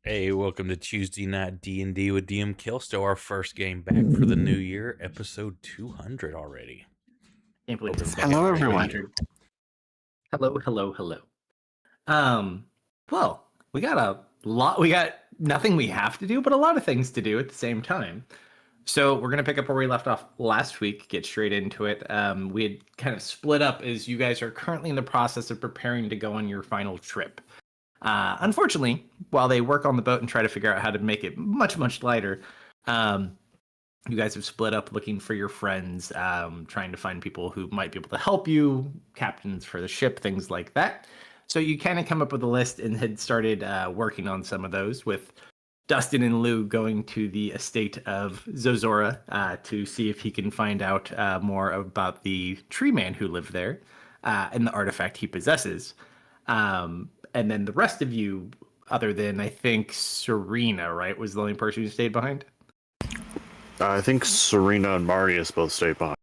Hey, welcome to Tuesday Night D&D with DM Killstow, our first game back for the new year, episode 200 already. Can't believe Hope it's everybody's Hello, ready. everyone. Hello. Well, we got a lot. We got nothing we have to do, but a lot of things to do at the same time. So we're gonna pick up where we left off last week. Get straight into it. We had kind of split up as you guys are currently in the process of preparing to go on your final trip. Unfortunately, while they work on the boat and try to figure out how to make it much lighter, you guys have split up looking for your friends, trying to find people who might be able to help you, captains for the ship, things like that. So you kind of come up with a list and had started working on some of those, with Dustin and Lou going to the estate of Zozora to see if he can find out more about the tree man who lived there and the artifact he possesses. And then the rest of you, other than, I think, Serena, right, was the only person who stayed behind? I think Serena and Marius both stayed behind.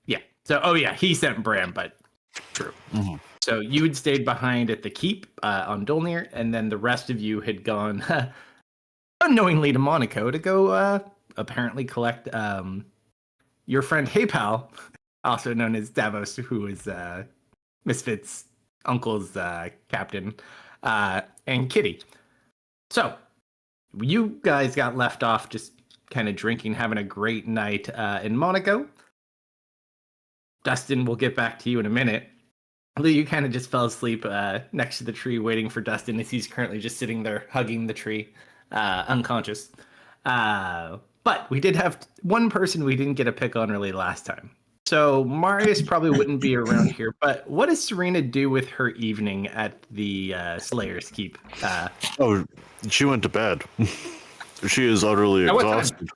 Yeah. So, he sent Bram, but true. Mhm. So you had stayed behind at the keep on Dolnir, and then the rest of you had gone unknowingly to Monaco to go apparently collect your friend Hey Pal, also known as Davos, who is Misfits' uncle's captain, and Kitty. So you guys got left off just kind of drinking, having a great night in Monaco. Dustin, we'll get back to you in a minute. Lou, you kind of just fell asleep next to the tree waiting for Dustin, as he's currently just sitting there hugging the tree, unconscious. But we did have one person we didn't get a pick on really last time. So Marius probably wouldn't be around here, but what does Serena do with her evening at the Slayer's Keep? Oh, she went to bed. She is utterly At what time? exhausted.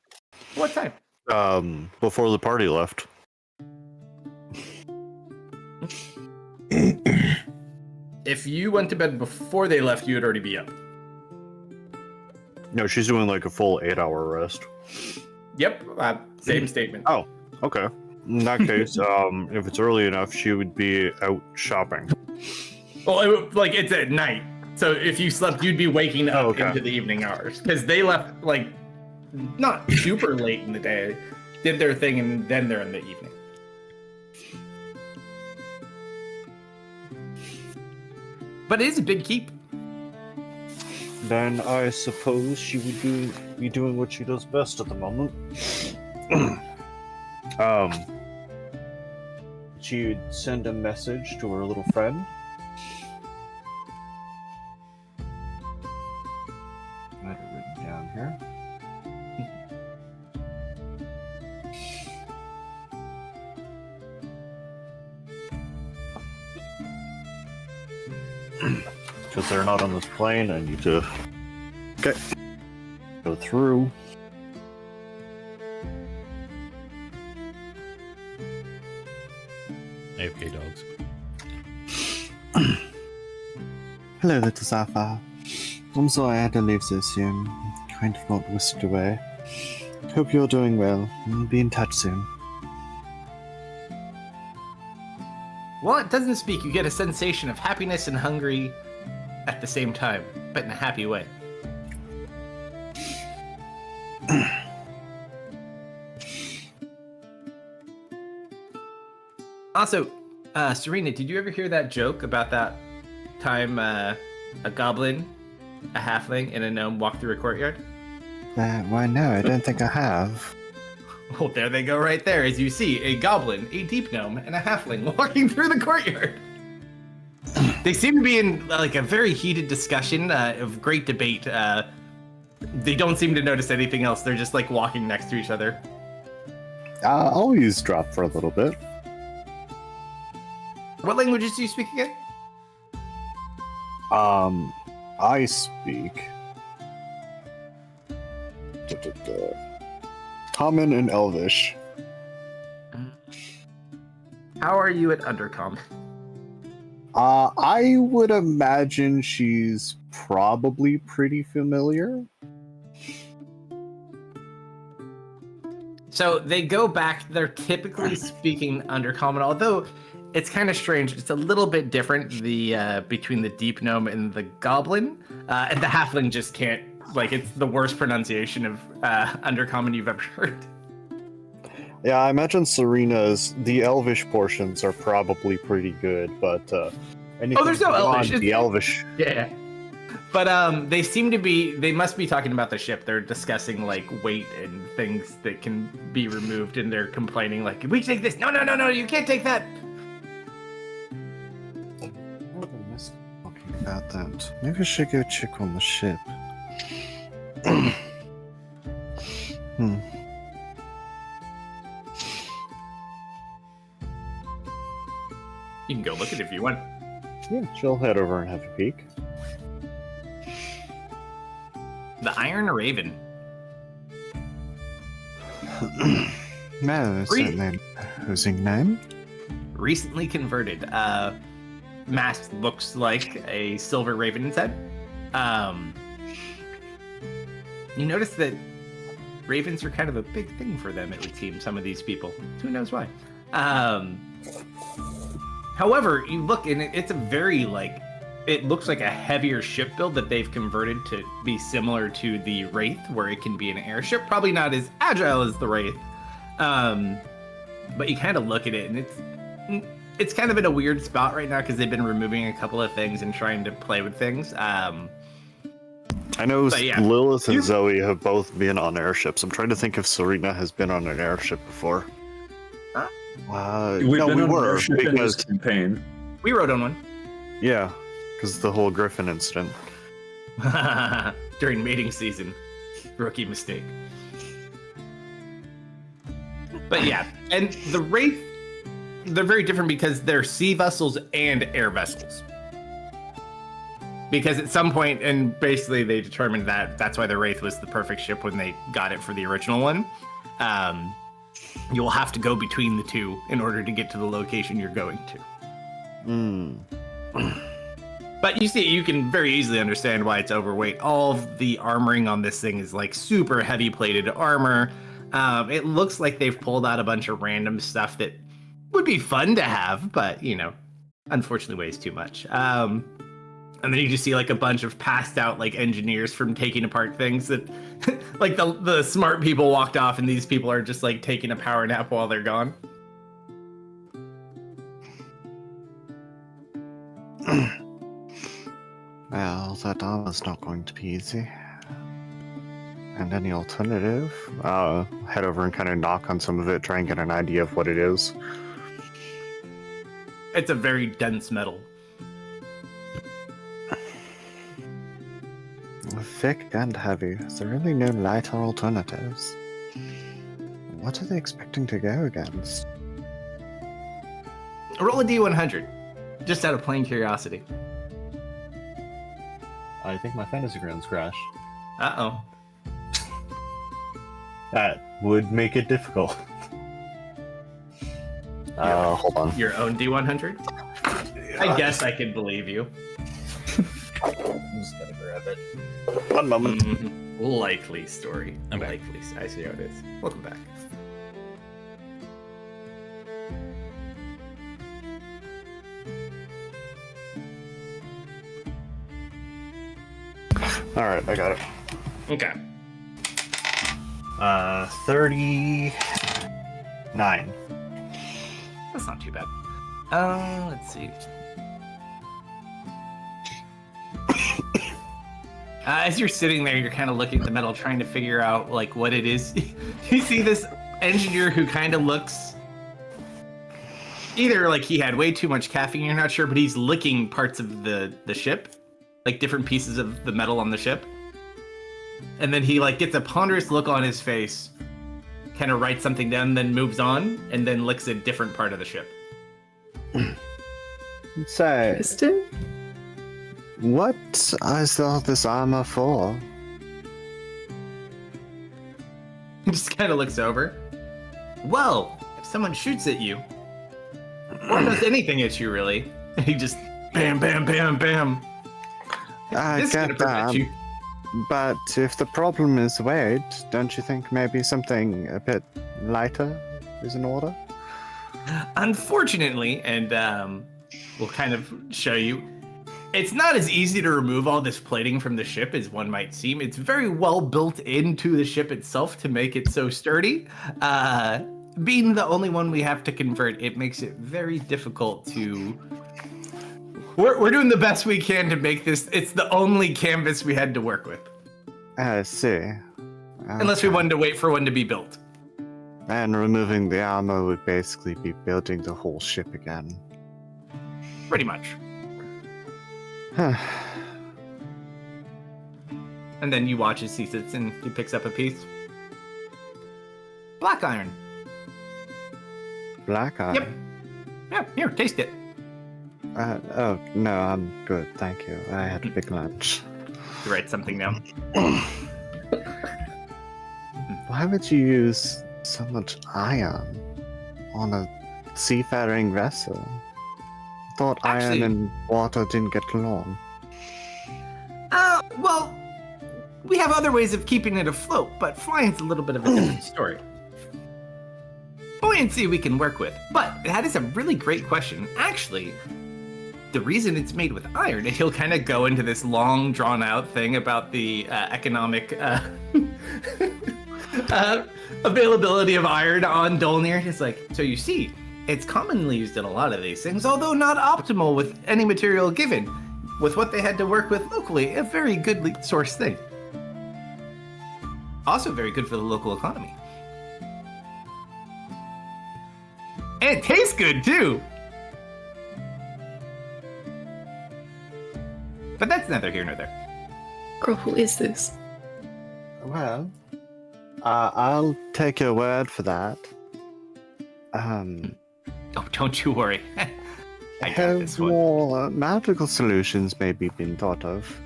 What time? Before the party left. If you went to bed before they left, you would already be up. No, she's doing like a full 8-hour rest. Yep, same statement. Oh, okay. In that case, if it's early enough, she would be out shopping. Well, it's at night. So if you slept, you'd be waking up into the evening hours. Because they left, not super late in the day, did their thing, and then they're in the evening. But it is a big keep. Then I suppose she would be doing what she does best at the moment. She would send a message to her little friend. I have it written down here. Because they're not on this plane, I need to go through. AFK dogs. Hello, little Sapphire. I'm sorry I had to leave so soon. Kind of got whisked away. Hope you're doing well. We'll be in touch soon. Well, it doesn't speak. You get a sensation of happiness and hungry at the same time, but in a happy way. Also, Serena, did you ever hear that joke about that time a goblin, a halfling, and a gnome walked through a courtyard? Why no, I don't think I have. Well, there they go right there, as you see a goblin, a deep gnome, and a halfling walking through the courtyard. They seem to be in a very heated discussion of great debate. They don't seem to notice anything else. They're just walking next to each other. I'll eavesdrop for a little bit. What languages do you speak again? I speak Common and Elvish. How are you at Undercommon? I would imagine she's probably pretty familiar. So they go back. They're typically speaking Undercommon, although it's kind of strange. It's a little bit different between the deep gnome and the goblin, and the halfling just can't like it's the worst pronunciation of Undercommon you've ever heard. Yeah, I imagine the Elvish portions are probably pretty good, but anything there's no beyond Elvish. The Elvish. Yeah. But they must be talking about the ship. They're discussing like weight and things that can be removed, and they're complaining like, we take this. No, you can't take that. Talking about that. Maybe I should go check on the ship. You can go look at it if you want. Yeah, she'll head over and have a peek. The Iron Raven. No, it's certainly a losing name. Recently converted. Mast looks like a silver raven instead. You notice that ravens are kind of a big thing for them, it would seem, some of these people. Who knows why? However, you look and it's a very it looks like a heavier ship build that they've converted to be similar to the Wraith, where it can be an airship. Probably not as agile as the Wraith. But you kind of look at it and it's kind of in a weird spot right now because they've been removing a couple of things and trying to play with things. I know Lilith and Zoe have both been on airships. I'm trying to think if Serena has been on an airship before. We've been on an airship in this campaign. We rode on one. Yeah, because of the whole Griffin incident. During mating season. Rookie mistake. But yeah, and the Wraith, they're very different because they're sea vessels and air vessels. Because at some point, and basically they determined that that's why the Wraith was the perfect ship when they got it for the original one. You'll have to go between the two in order to get to the location you're going to. But you can very easily understand why it's overweight. All of the armoring on this thing is like super heavy plated armor. It looks like they've pulled out a bunch of random stuff that would be fun to have, but unfortunately weighs too much. And then you just see like a bunch of passed out like engineers from taking apart things that like the smart people walked off and these people are just like taking a power nap while they're gone. Well, that armor's not going to be easy. And any alternative? Head over and kind of knock on some of it, try and get an idea of what it is. It's a very dense metal. Thick and heavy. Is there really no lighter alternatives? What are they expecting to go against? Roll a D100. Just out of plain curiosity. I think my fantasy grounds crash. Uh-oh. That would make it difficult. Hold on. Your own D100? Yeah. I guess I can believe you. I'm just gonna grab it. One moment. Likely story. I'm back. Likely. I see how it is. Welcome back. Alright, I got it. Okay. 39. That's not too bad. Let's see. As you're sitting there, you're kind of looking at the metal, trying to figure out like what it is. You see this engineer who kind of looks either like he had way too much caffeine, you're not sure, but he's licking parts of the ship, like different pieces of the metal on the ship. And then he like gets a ponderous look on his face, kind of writes something down, then moves on, and then licks a different part of the ship. So, Kristen? what is all this armor for? He just kind of looks over. Well, if someone shoots at you, or does anything at you, really, he just bam, bam, bam, bam. I This is gonna get prevent that. you. But if the problem is weight, don't you think maybe something a bit lighter is in order? Unfortunately, and we'll kind of show you, It's not as easy to remove all this plating from the ship as one might seem. It's very well built into the ship itself to make it so sturdy. Being the only one we have to convert, it makes it very difficult to... We're doing the best we can to make this. It's the only canvas we had to work with. I see. Unless we wanted to wait for one to be built. And removing the armor would basically be building the whole ship again. Pretty much. And then you watch as he sits and he picks up a piece. Black iron. Black iron? Yep. Yeah, here, taste it. Oh, no, I'm good, thank you. I had a big lunch. You write something down. Why would you use so much iron on a seafaring vessel? I thought Actually, iron and water didn't get along. Well, we have other ways of keeping it afloat, but flying's a little bit of a different story. Buoyancy we can work with, but that is a really great question. Actually, the reason it's made with iron, and he'll kind of go into this long, drawn-out thing about the economic availability of iron on Dolnir. It's like, so you see, it's commonly used in a lot of these things, although not optimal with any material given. With what they had to work with locally, a very good source thing. Also very good for the local economy. And it tastes good, too! But that's neither here nor there. Girl, who is this? Well, I'll take your word for that. Oh, don't you worry. I got this Have one. more magical solutions maybe been thought of?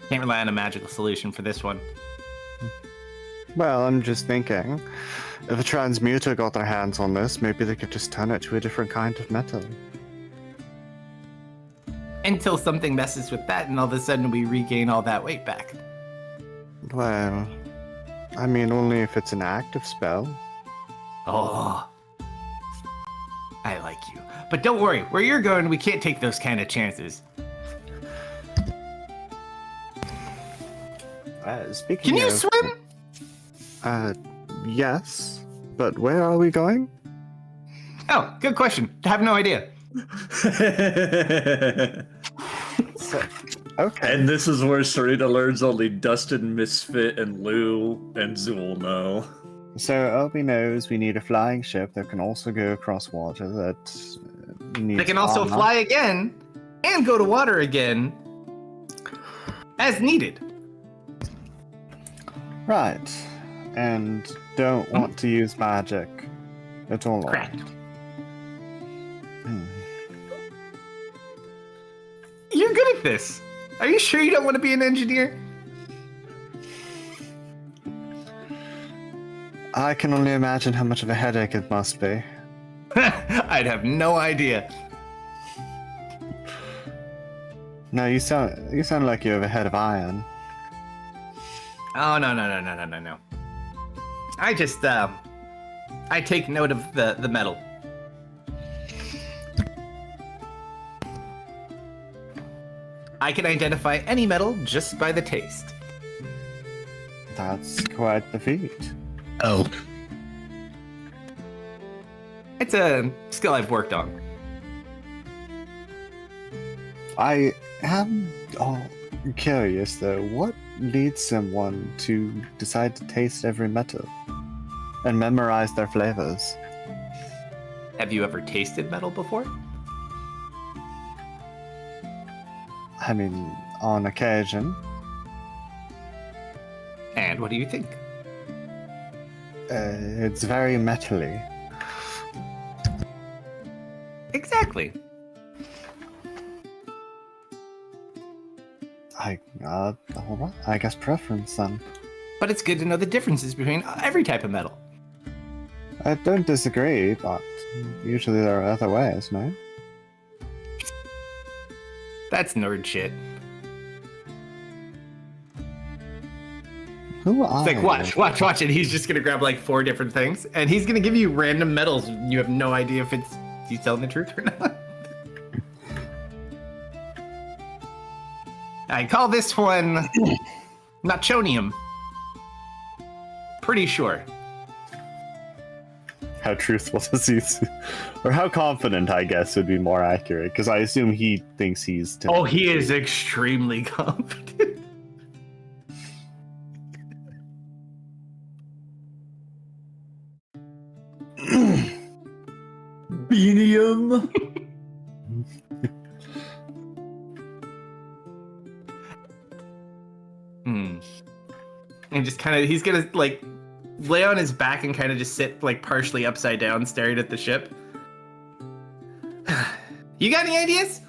Can't rely on a magical solution for this one. Well, I'm just thinking, if a transmuter got their hands on this, maybe they could just turn it to a different kind of metal. Until something messes with that and all of a sudden we regain all that weight back. Well, I mean, only if it's an active spell. Oh. I like you. But don't worry, where you're going, we can't take those kind of chances. Speaking Can you of, swim? Yes, but where are we going? Oh, good question. I have no idea. Okay. And this is where Serena learns only Dustin, Misfit, and Lou and Zool know. So Obi knows we need a flying ship that can also go across water that needs They can also armor. fly again and go to water again as needed. Right. And don't want to use magic at all. Correct. Hmm. You're good at this. Are you sure you don't want to be an engineer? I can only imagine how much of a headache it must be. I'd have no idea. No, you sound like you have a head of iron. Oh, no. I just, I take note of the metal. I can identify any metal just by the taste. That's quite the feat. Oh. It's a skill I've worked on. I am curious though, what leads someone to decide to taste every metal and memorize their flavors? Have you ever tasted metal before? I mean, on occasion. And what do you think? It's very metally. Exactly. Alright, I guess preference then. But it's good to know the differences between every type of metal. I don't disagree, but usually there are other ways, no? That's nerd shit. Who are It's like, watch it. He's just gonna grab like 4 different things, and he's gonna give you random metals. You have no idea if he's telling the truth or not. I call this one Nachonium. Pretty sure. How truthful does he, or how confident, I guess, would be more accurate? Because I assume he thinks he's. Oh, he is extremely confident. Beanium. And just kind of, he's gonna like lay on his back and kind of just sit like partially upside down, staring at the ship. You got any ideas?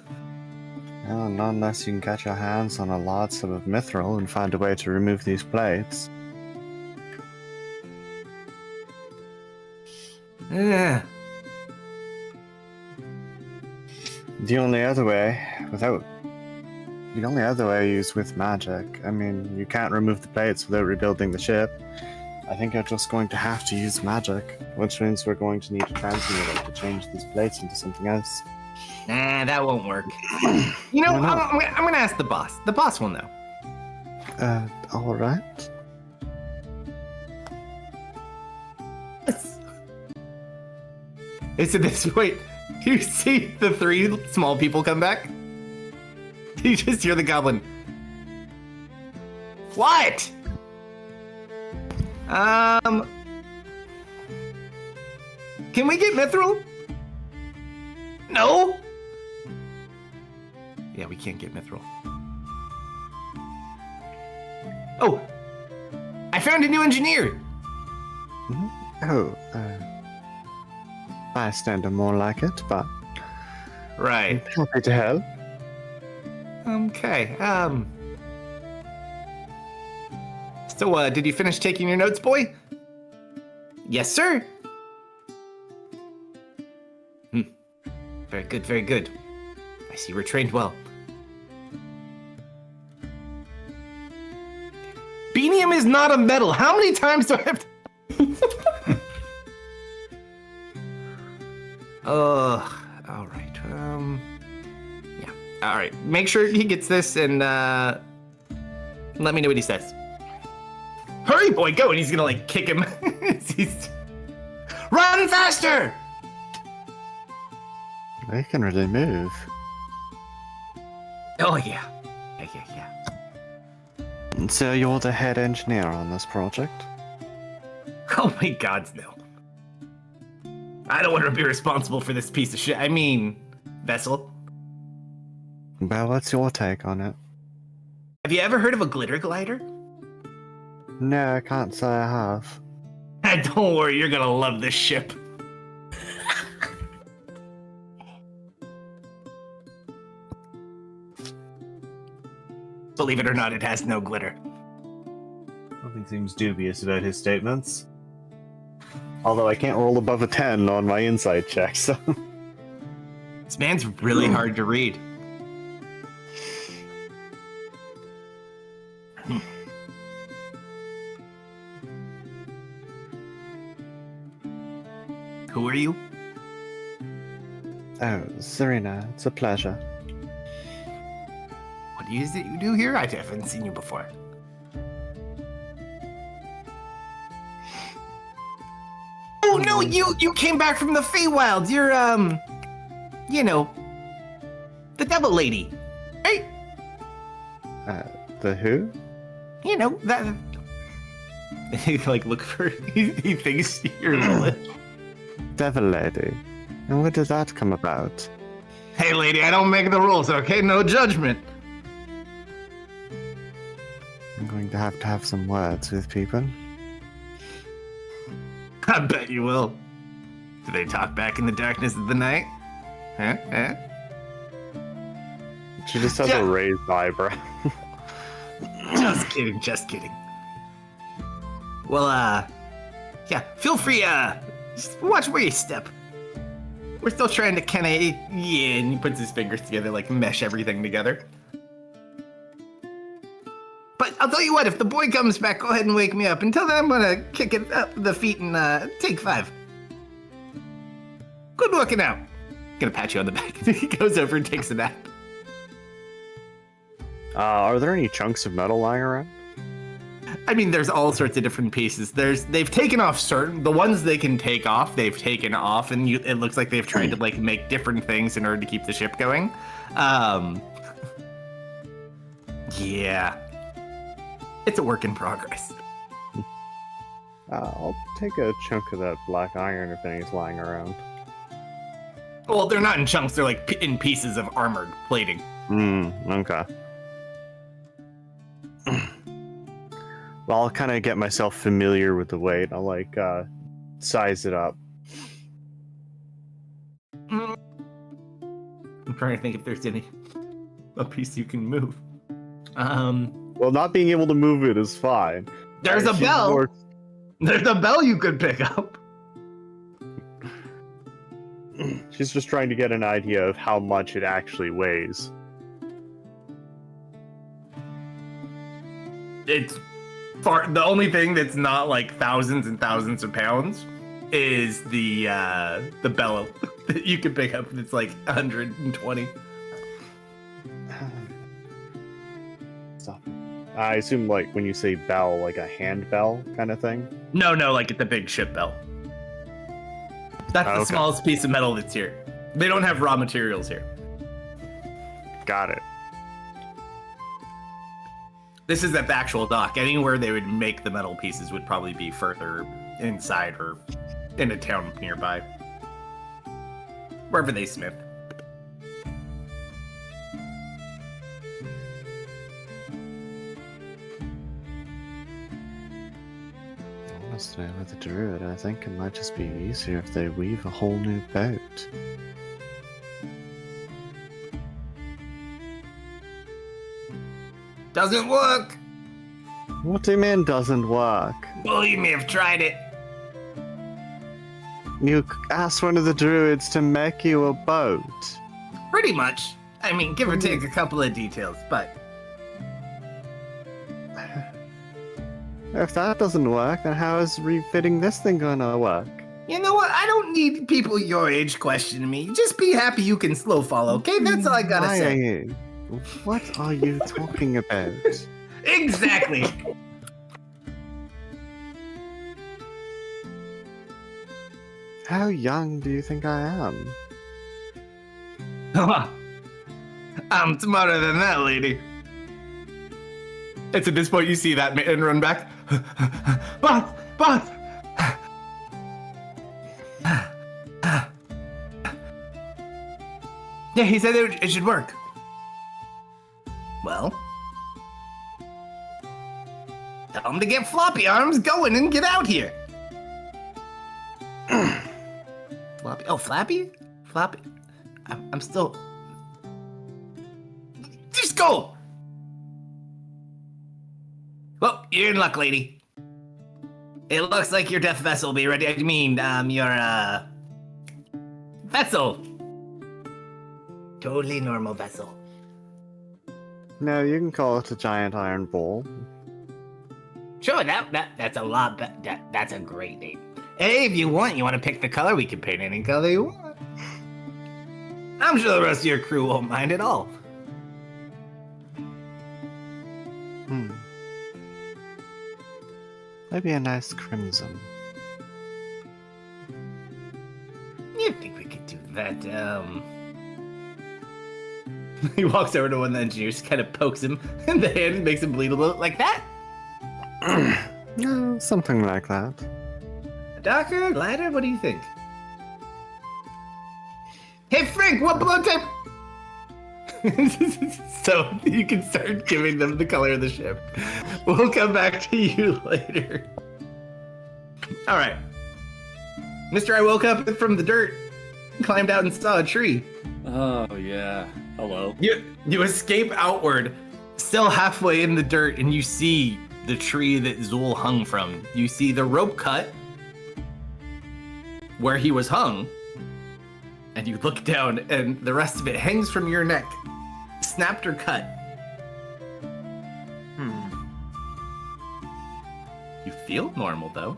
Well, not unless you can get your hands on a large sum of mithril and find a way to remove these plates. Yeah. The only other way is with magic. I mean, you can't remove the plates without rebuilding the ship. I think you're just going to have to use magic, which means we're going to need a transmuter to change these plates into something else. Nah, that won't work. You know, I'm gonna ask the boss. The boss will know. Alright. It's at this point, you see the three small people come back? You just hear the goblin. What? Can we get mithril? No? Yeah, we can't get mithril. Oh! I found a new engineer! Oh, bystander more like it, but Right. happy to help. Okay, So, did you finish taking your notes, boy? Yes, sir. Very good, very good. I see we're trained well. Beanium is not a metal. How many times do I have to... all right. Yeah. All right. Make sure he gets this and, let me know what he says. Hurry, boy, go! And he's gonna, like, kick him. Run faster! They can really move. Oh, yeah. Yeah. And so you're the head engineer on this project? Oh my gods, no. I don't want to be responsible for this piece of shit. I mean, vessel. Well, what's your take on it? Have you ever heard of a glitter glider? No, I can't say I have. Don't worry, you're gonna love this ship. Believe it or not, it has no glitter. Nothing seems dubious about his statements. Although I can't roll above a 10 on my insight check, so... This man's really hard to read. Who are you? Oh, Serena, it's a pleasure. What is it you do here? I haven't seen you before. Oh no, you came back from the Feywilds. You're you know, the devil lady, right? The who? You know that. He like look for. He thinks you're Lilith. Devil lady. And where did that come about? Hey, lady, I don't make the rules, okay? No judgment. I'm going to have some words with people. I bet you will. Do they talk back in the darkness of the night? Huh? She just has a raised eyebrow. Just kidding. Well, yeah, feel free, just watch where you step. We're still trying to kinda, yeah, and he puts his fingers together, like, mesh everything together. But I'll tell you what, if the boy comes back, go ahead and wake me up. Until then, I'm gonna kick it up the feet and, take 5. Good looking out. Gonna pat you on the back. He goes over and takes a nap. Are there any chunks of metal lying around? I mean, there's all sorts of different pieces. They've taken off the ones they can take off. They've taken off, and it looks like they've tried to like make different things in order to keep the ship going. Yeah, it's a work in progress. I'll take a chunk of that black iron if any's lying around. Well, they're not in chunks. They're like in pieces of armored plating. Okay. Well, I'll kind of get myself familiar with the weight. I'll like size it up. I'm trying to think if there's a piece you can move. Well, not being able to move it is fine. There's a bell. There's a bell you could pick up. She's just trying to get an idea of how much it actually weighs. It's far. The only thing that's not like thousands and thousands of pounds is the bell that you can pick up. That's like 120. Stop. I assume like when you say bell, like a hand bell kind of thing. No, like at the big ship bell. That's the smallest piece of metal that's here. They don't have raw materials here. Got it. This is at the actual dock. Anywhere they would make the metal pieces would probably be further inside or in a town nearby. Wherever they smith. Honestly, with the druid, I think it might just be easier if they weave a whole new boat. Doesn't work! What do you mean doesn't work? Believe me, I've tried it. You asked one of the druids to make you a boat. Pretty much. I mean, give or take a couple of details, but... If that doesn't work, then how is refitting this thing gonna work? You know what? I don't need people your age questioning me. Just be happy you can slow fall, okay? That's all I gotta Why say. are you? What are you talking about? Exactly! How young do you think I am? I'm smarter than that, lady. It's at this point you see that man run back. Boss! Yeah, he said it should work. Well, tell him to get floppy arms going and get out here. Floppy? Oh, Flappy? Floppy? I'm still... Just go! Well, you're in luck, lady. It looks like your death vessel will be ready. I mean, your, vessel. Totally normal vessel. No, you can call it a giant iron ball. Sure, that's a lot, that's a great name. Hey, if you want to pick the color, we can paint any color you want. I'm sure the rest of your crew won't mind at all. Maybe a nice crimson. You think we could do that, He walks over to one of the engineers, kind of pokes him in the hand and makes him bleed a little, like that? No, something like that. Darker, lighter, what do you think? Hey Frank, what blood type? So you can start giving them the color of the ship. We'll come back to you later. All right. Mister, I woke up from the dirt, climbed out and saw a tree. Oh, yeah. Hello. You escape outward, still halfway in the dirt, and you see the tree that Zool hung from. You see the rope cut where he was hung, and you look down, and the rest of it hangs from your neck, snapped or cut. You feel normal, though.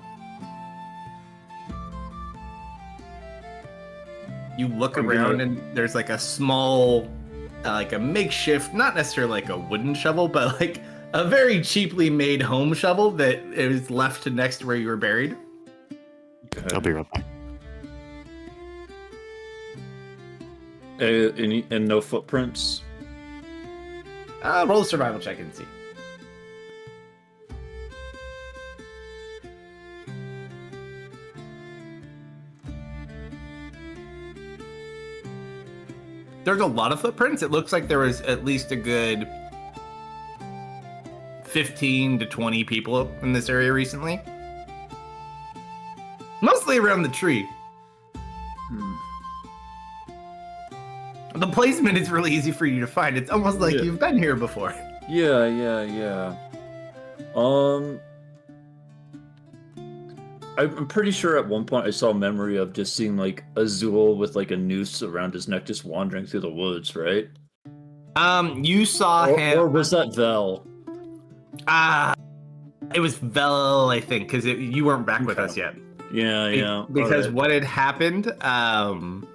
You look around, and there's like a small like a makeshift, not necessarily like a wooden shovel, but like a very cheaply made home shovel that is left next to where you were buried. I'll be right back. And no footprints? Roll a survival check and see. There's a lot of footprints. It looks like there was at least a good 15 to 20 people in this area recently. Mostly around the tree. The placement is really easy for you to find. It's almost like you've been here before. Yeah. I'm pretty sure at one point I saw a memory of just seeing like Azul with like a noose around his neck just wandering through the woods, right? You saw him. Or was that Vel? It was Vel, I think, because you weren't back with us yet. Yeah. Because what had happened, I'm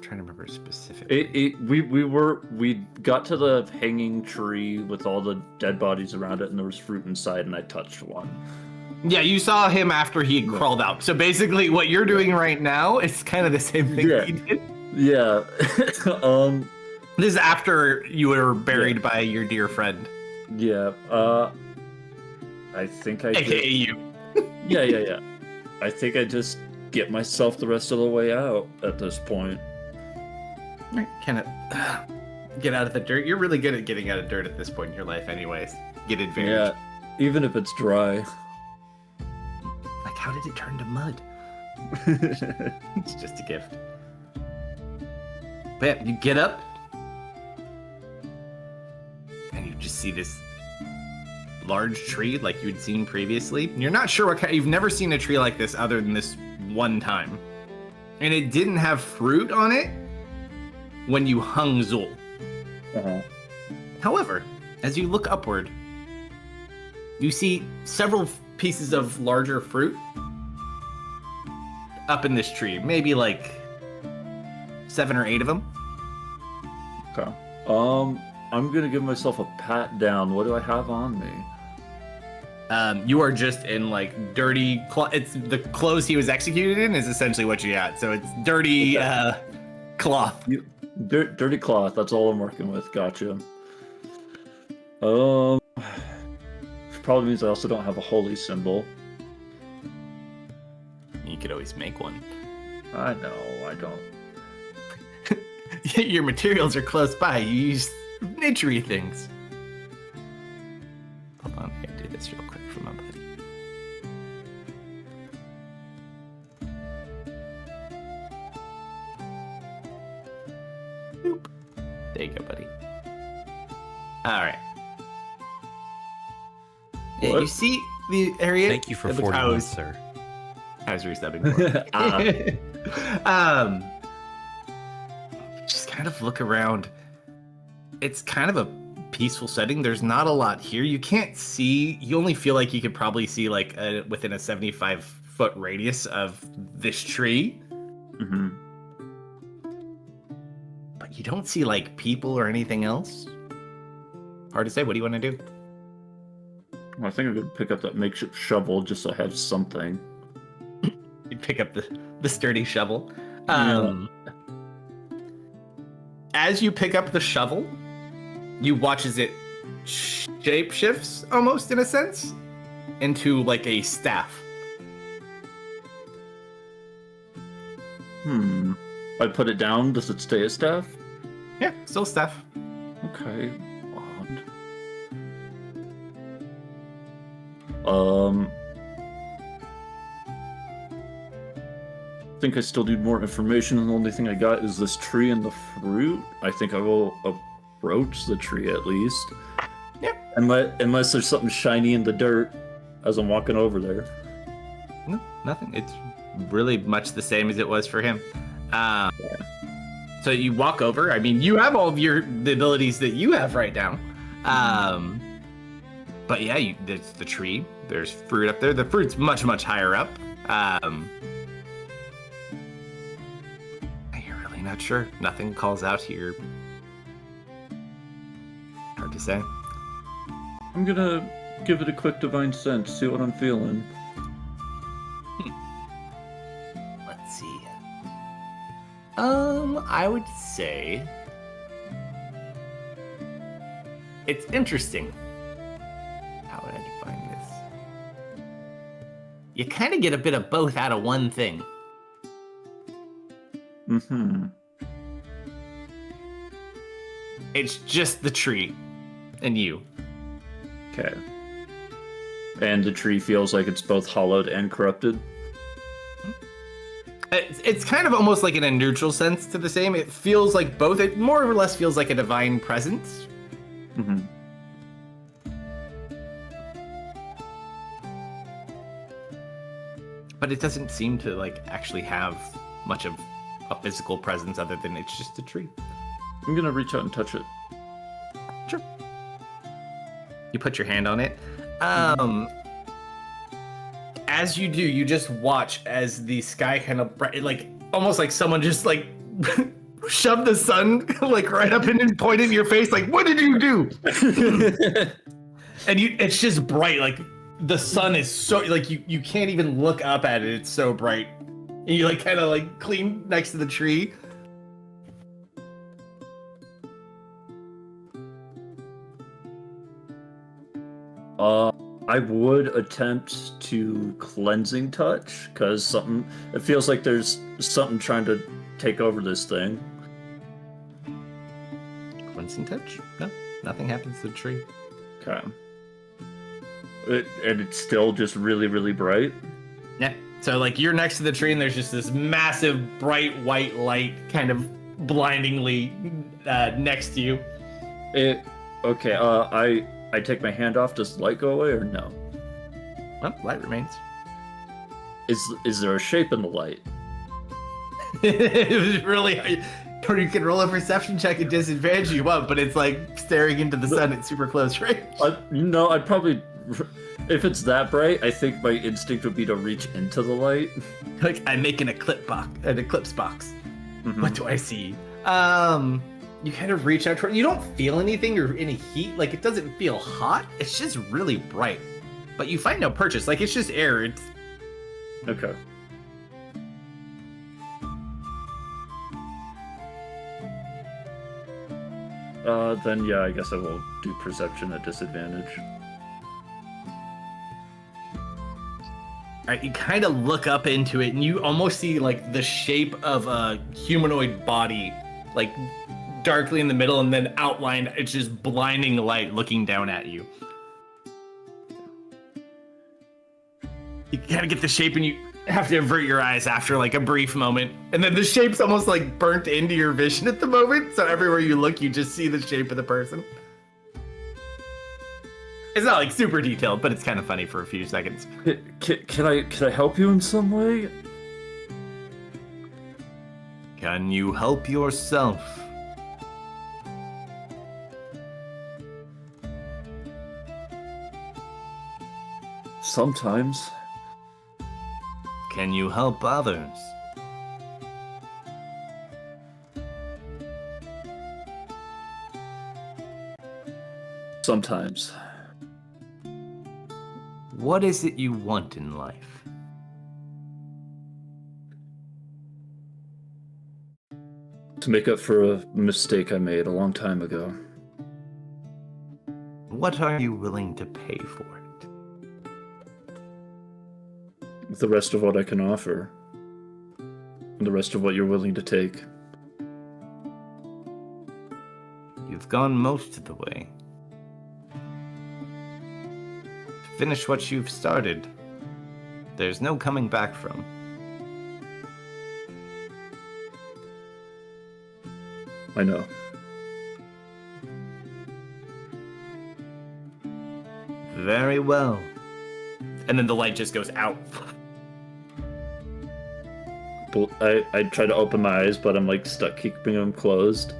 trying to remember specifically. We got to the hanging tree with all the dead bodies around it, and there was fruit inside, and I touched one. Yeah, you saw him after he had crawled out. So basically, what you're doing right now is kind of the same thing that you did. Yeah. This is after you were buried by your dear friend. Yeah. I think I AKA you. Yeah. I think I just get myself the rest of the way out at this point. Kind of get out of the dirt. You're really good at getting out of dirt at this point in your life anyways. Get advantage. Yeah, even if it's dry. Like, how did it turn to mud? It's just a gift. But yeah, you get up, and you just see this large tree like you had seen previously. You're not sure what kind. You've never seen a tree like this other than this one time. And it didn't have fruit on it when you hung Zul. However, as you look upward, you see several pieces of larger fruit up in this tree. Maybe like 7 or 8 of them. Okay. I'm gonna give myself a pat down. What do I have on me? You are just in like dirty. It's the clothes he was executed in is essentially what you had. So it's dirty cloth. Dirty cloth. That's all I'm working with. Gotcha. Probably means I also don't have a holy symbol. You could always make one. I know. I don't. Your materials are close by. You use nature-y things. Hold on, I gotta do this real quick for my buddy. Boop. There you go, buddy. Alright. Yeah, you see the area? Thank you for the 40 cows. months, sir. I was resubbing. Just kind of look around. It's kind of a peaceful setting. There's not a lot here. You can't see. You only feel like you could probably see like within a 75-foot radius of this tree. Mm-hmm. But you don't see like people or anything else. Hard to say. What do you want to do? I think I'm gonna pick up that makeshift shovel just so I have something. You pick up the sturdy shovel. As you pick up the shovel, you watch as it shape shifts almost in a sense into like a staff. I put it down. Does it stay a staff? Yeah, still staff. Okay. I think I still need more information, and the only thing I got is this tree and the fruit. I think I will approach the tree at least. Yeah. Unless there's something shiny in the dirt as I'm walking over there. No, nothing. It's really much the same as it was for him. So you walk over. I mean, you have all of the abilities that you have right now. But yeah, there's the tree. There's fruit up there. The fruit's much, much higher up. You're really not sure. Nothing calls out here. say? I'm gonna give it a quick divine sense, see what I'm feeling. Let's see. I would say it's interesting. How would I define this? You kind of get a bit of both out of one thing. Mm-hmm. It's just the tree and you. Okay. And the tree feels like it's both hollowed and corrupted? It's kind of almost like in a neutral sense to the same. It feels like both. It more or less feels like a divine presence. Mm-hmm. But it doesn't seem to like actually have much of a physical presence other than it's just a tree. I'm gonna reach out and touch it. Sure. You put your hand on it. As you do, you just watch as the sky kind of like almost like someone just like shoved the sun like right up and pointed in your face. Like, what did you do? And it's just bright. Like the sun is so like you can't even look up at it. It's so bright. And you like kind of like clean next to the tree. I would attempt to cleansing touch, because it feels like there's something trying to take over this thing. Cleansing touch? No, nothing happens to the tree. Okay. And it's still just really, really bright? Yeah. So like you're next to the tree and there's just this massive bright white light kind of blindingly next to you. Okay, I take my hand off. Does the light go away or no? Well, light remains. Is there a shape in the light? It was really or you can roll a perception check at disadvantage you want, but it's like staring into the sun at super close range. I'd probably, if it's that bright, I think my instinct would be to reach into the light. Like I make an eclipse box. Mm-hmm. What do I see? You kind of reach out toward. You don't feel anything or any heat. Like it doesn't feel hot. It's just really bright. But you find no purchase. Like it's just air. It's okay. Then yeah, I guess I will do perception at disadvantage. Alright, you kind of look up into it and you almost see like the shape of a humanoid body, like darkly in the middle and then outlined. It's just blinding light looking down at you. You kind of get the shape and you have to avert your eyes after like a brief moment. And then the shape's almost like burnt into your vision at the moment. So everywhere you look, you just see the shape of the person. It's not like super detailed, but it's kind of funny for a few seconds. Can I help you in some way? Can you help yourself? Sometimes. Can you help others? Sometimes. What is it you want in life? To make up for a mistake I made a long time ago. What are you willing to pay for it? The rest of what I can offer. And the rest of what you're willing to take. You've gone most of the way. Finish what you've started. There's no coming back from. I know. Very well. And then the light just goes out. I try to open my eyes, but I'm like stuck keeping them closed.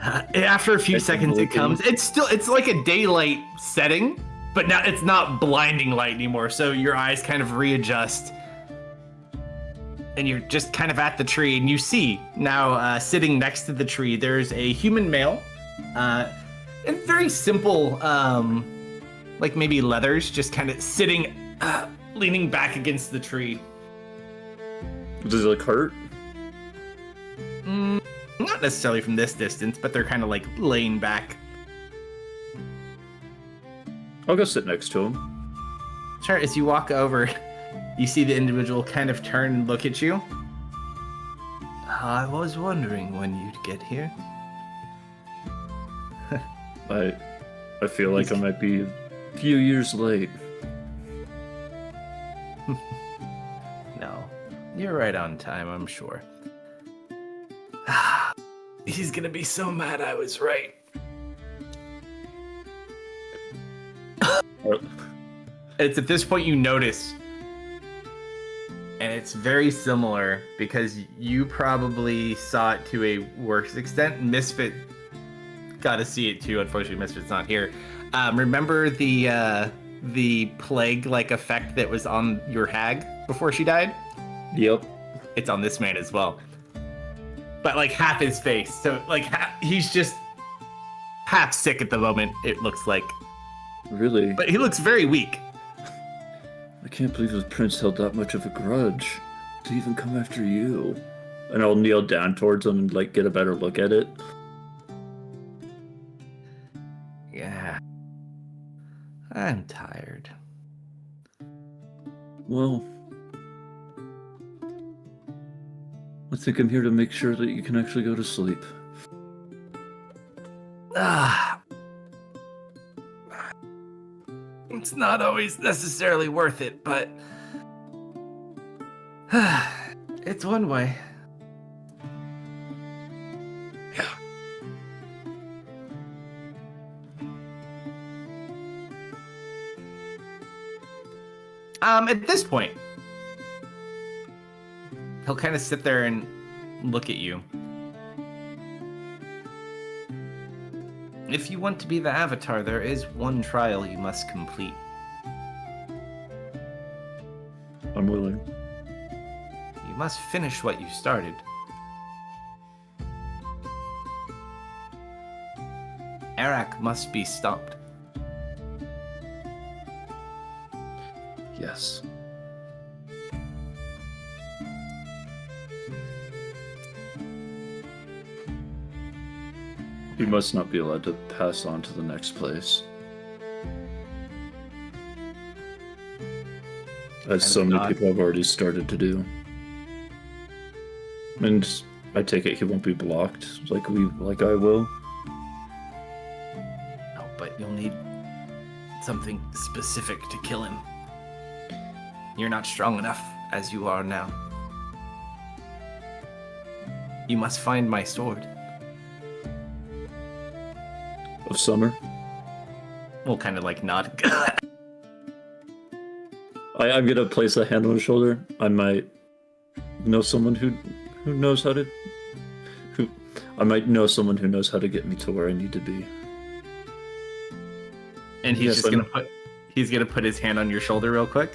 After a few seconds it comes. It's like a daylight setting, but now it's not blinding light anymore. So your eyes kind of readjust. And you're just kind of at the tree, and you see now sitting next to the tree, there's a human male. and very simple, like maybe leathers, just kind of sitting, leaning back against the tree. Does it look hurt? Not necessarily from this distance, but they're kind of like laying back. I'll go sit next to him. Sure, as you walk over, you see the individual kind of turn and look at you. I was wondering when you'd get here. I feel like I might be a few years late. No, you're right on time, I'm sure. He's gonna be so mad I was right. It's at this point you notice, and it's very similar because you probably saw it to a worse extent. Misfit got to see it too. Unfortunately, Misfit's not here. Remember the plague-like effect that was on your hag before she died? Yep. It's on this man as well, but like half his face. So like he's just half sick at the moment. It looks like. Really? But he looks very weak. I can't believe the prince held that much of a grudge to even come after you. And I'll kneel down towards him and like get a better look at it. Yeah. I'm tired. Well, I think I'm here to make sure that you can actually go to sleep. It's not always necessarily worth it, but it's one way. Yeah. At this point, he'll kind of sit there and look at you. If you want to be the Avatar, there is one trial you must complete. I'm willing. You must finish what you started. Arak must be stopped. Yes. He must not be allowed to pass on to the next place. As so many people have already started to do. And I take it he won't be blocked like I will. No, but you'll need something specific to kill him. You're not strong enough as you are now. You must find my sword. Of summer? We'll kind of like nod. I'm gonna place a hand on his shoulder. I might know someone who knows how to. I might know someone who knows how to get me to where I need to be. And he's Yes, he's gonna put his hand on your shoulder real quick.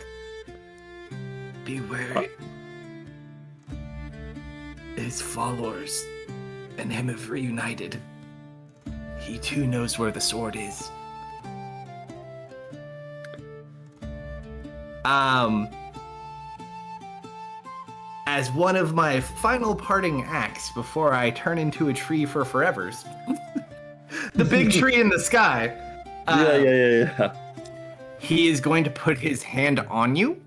Be wary. His followers and him have reunited. He too knows where the sword is. As one of my final parting acts before I turn into a tree for forevers, the big tree in the sky. Yeah. He is going to put his hand on you.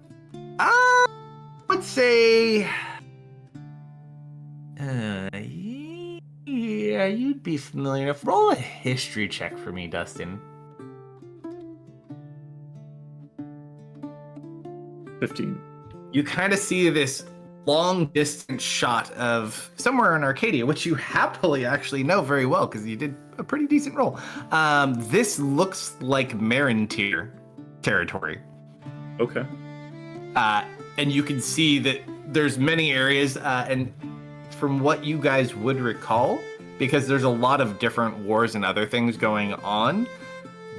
Let's say. Yeah, you'd be familiar enough. Roll a history check for me, Dustin. 15. You kind of see this long distance shot of somewhere in Arcadia, which you happily actually know very well because you did a pretty decent roll. This looks like Marintier territory. Okay. And you can see that there's many areas, and from what you guys would recall, because there's a lot of different wars and other things going on,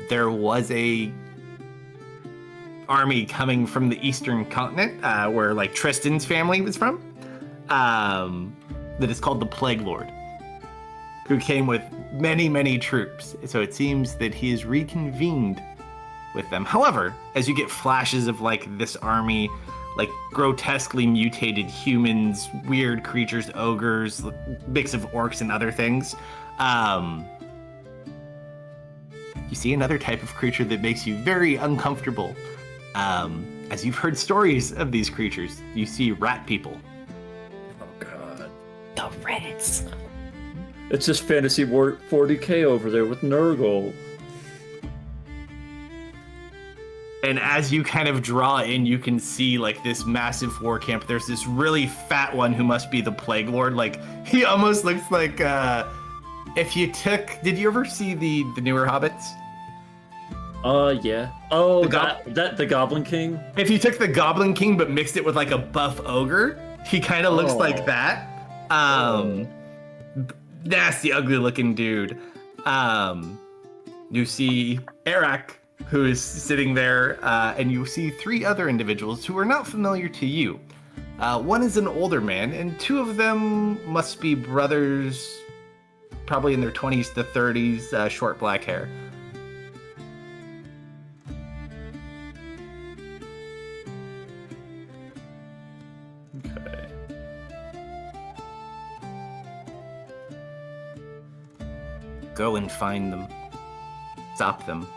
there was a army coming from the eastern continent, where like Tristan's family was from, that is called the Plague Lord. who came with many, many troops. So it seems that he is reconvened with them. However, as you get flashes of like this army, like grotesquely mutated humans, weird creatures, ogres, mix of orcs and other things, you see another type of creature that makes you very uncomfortable. As you've heard stories of these creatures, you see rat people. Oh god. The rats. It's just Fantasy War 40k over there with Nurgle. And as you kind of draw in, you can see like this massive war camp. There's this really fat one who must be the Plague Lord. Like he almost looks like if you took. Did you ever see the newer Hobbits? Yeah. Oh, the Goblin King. If you took the Goblin King but mixed it with like a buff ogre, he kind of looks like that. Nasty, ugly looking dude. You see Eric, who is sitting there, and you see three other individuals who are not familiar to you. One is an older man, and two of them must be brothers, probably in their 20s to 30s, short black hair. Okay. Go and find them. Stop them.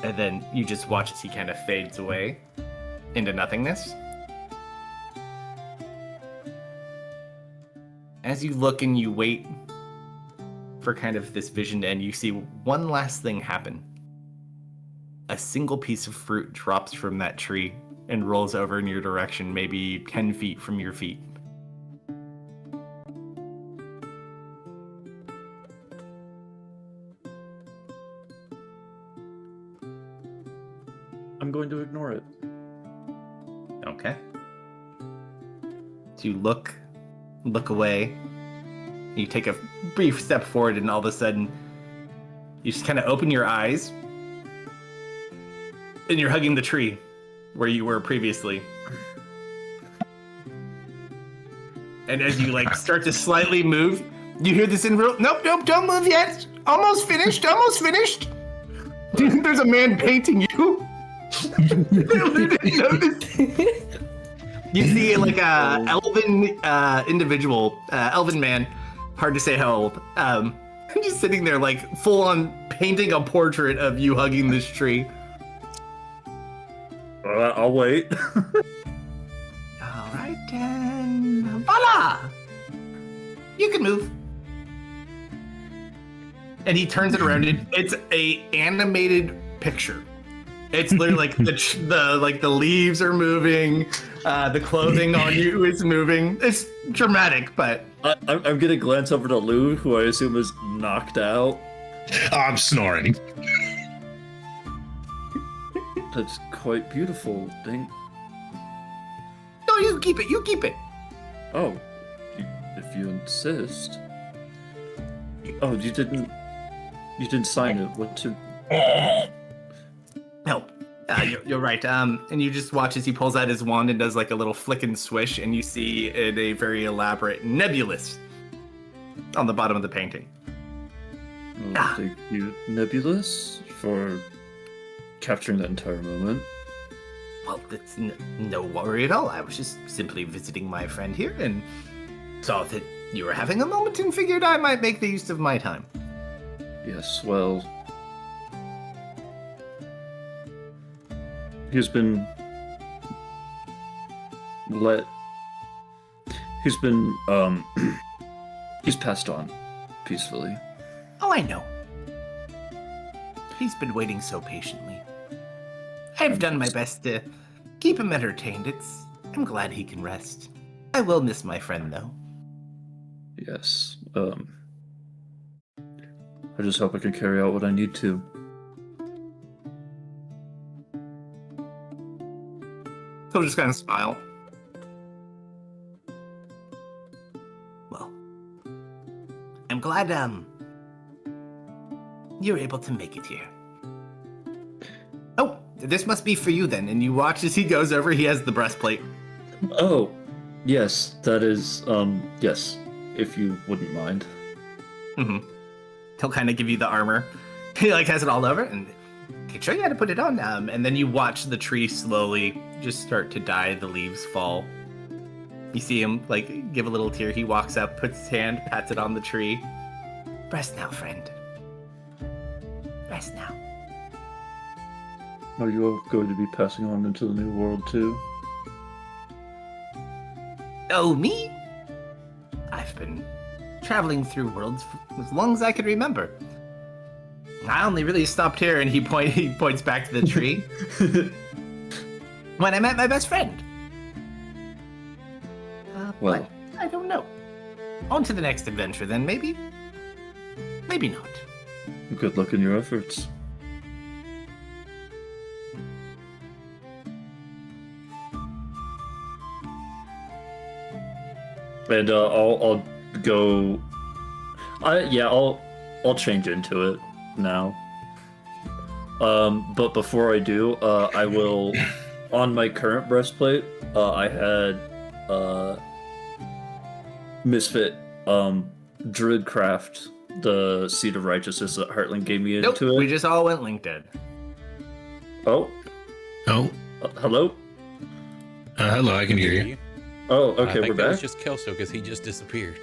And then you just watch as he kind of fades away into nothingness. As you look and you wait for kind of this vision to end, you see one last thing happen. A single piece of fruit drops from that tree and rolls over in your direction, maybe 10 feet from your feet. I'm going to ignore it. Okay. So you look away. You take a brief step forward, and all of a sudden, you just kind of open your eyes, and you're hugging the tree where you were previously. And as you like start to slightly move, you hear this nope, don't move yet. Almost finished. There's a man painting you. You see like a elven individual, elven man, hard to say how old, just sitting there like full on painting a portrait of you hugging this tree. I'll wait. All right, then. Voila! You can move. And he turns it around. It's a animated picture. It's literally like the leaves are moving, the clothing on you is moving. It's dramatic, but I'm gonna glance over to Lou, who I assume is knocked out. I'm snoring. That's quite beautiful. Dang. no, you keep it. You keep it. Oh, if you insist. Oh, you didn't sign it. What to? No, you're right. And you just watch as he pulls out his wand and does like a little flick and swish, and you see it a very elaborate nebulous on the bottom of the painting. Oh, thank you, Nebulous, for capturing that entire moment. Well, that's no worry at all. I was just simply visiting my friend here and saw that you were having a moment and figured I might make the use of my time. Yes, well, he's been he's passed on peacefully. Oh, I know. He's been waiting so patiently. I've done my best to keep him entertained. I'm glad he can rest. I will miss my friend, though. Yes, I just hope I can carry out what I need to. He'll just kind of smile. Well, I'm glad, you're able to make it here. Oh, this must be for you then. And you watch as he goes over, he has the breastplate. Oh, Yes, that is, yes, if you wouldn't mind. Mm-hmm. He'll kind of give you the armor. He like has it all over and he'll show you how to put it on. And then you watch the tree slowly just start to die. The leaves fall. You see him like give a little tear. He walks up, puts his hand, pats it on the tree. Rest now, friend. Rest now. Are you going to be passing on into the new world too? Oh, me? I've been traveling through worlds for as long as I can remember. I only really stopped here, and he points back to the tree. When I met my best friend. Well, but I don't know. On to the next adventure, then, maybe? Maybe not. good luck in your efforts. And I'll go. I'll change into it now. But before I do, I will. On my current breastplate, I had Misfit Druidcraft, the Seed of Righteousness that Heartland gave me Nope, into it. we just all went LinkedIn. Oh, Oh, hello. hello. I can hear you. Oh, I okay, think we're that was back. just Kelso because he just disappeared.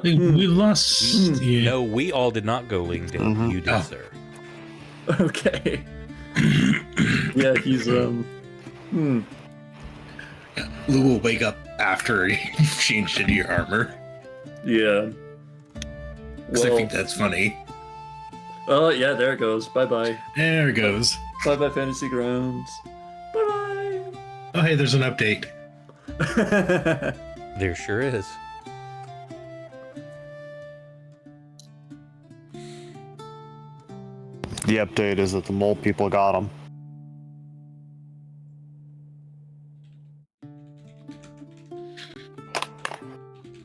We lost. Yeah. No, we all did not go LinkedIn. Mhm. You did, Oh. sir. Okay. Yeah, he's Lou will wake up after you changed into your armor. Yeah. 'Cause I think that's funny. Oh yeah, there it goes. Bye bye. There it goes. Bye bye, Fantasy Grounds. Bye Oh, hey, there's an update. bye. There sure is. The update is that the mole people got him.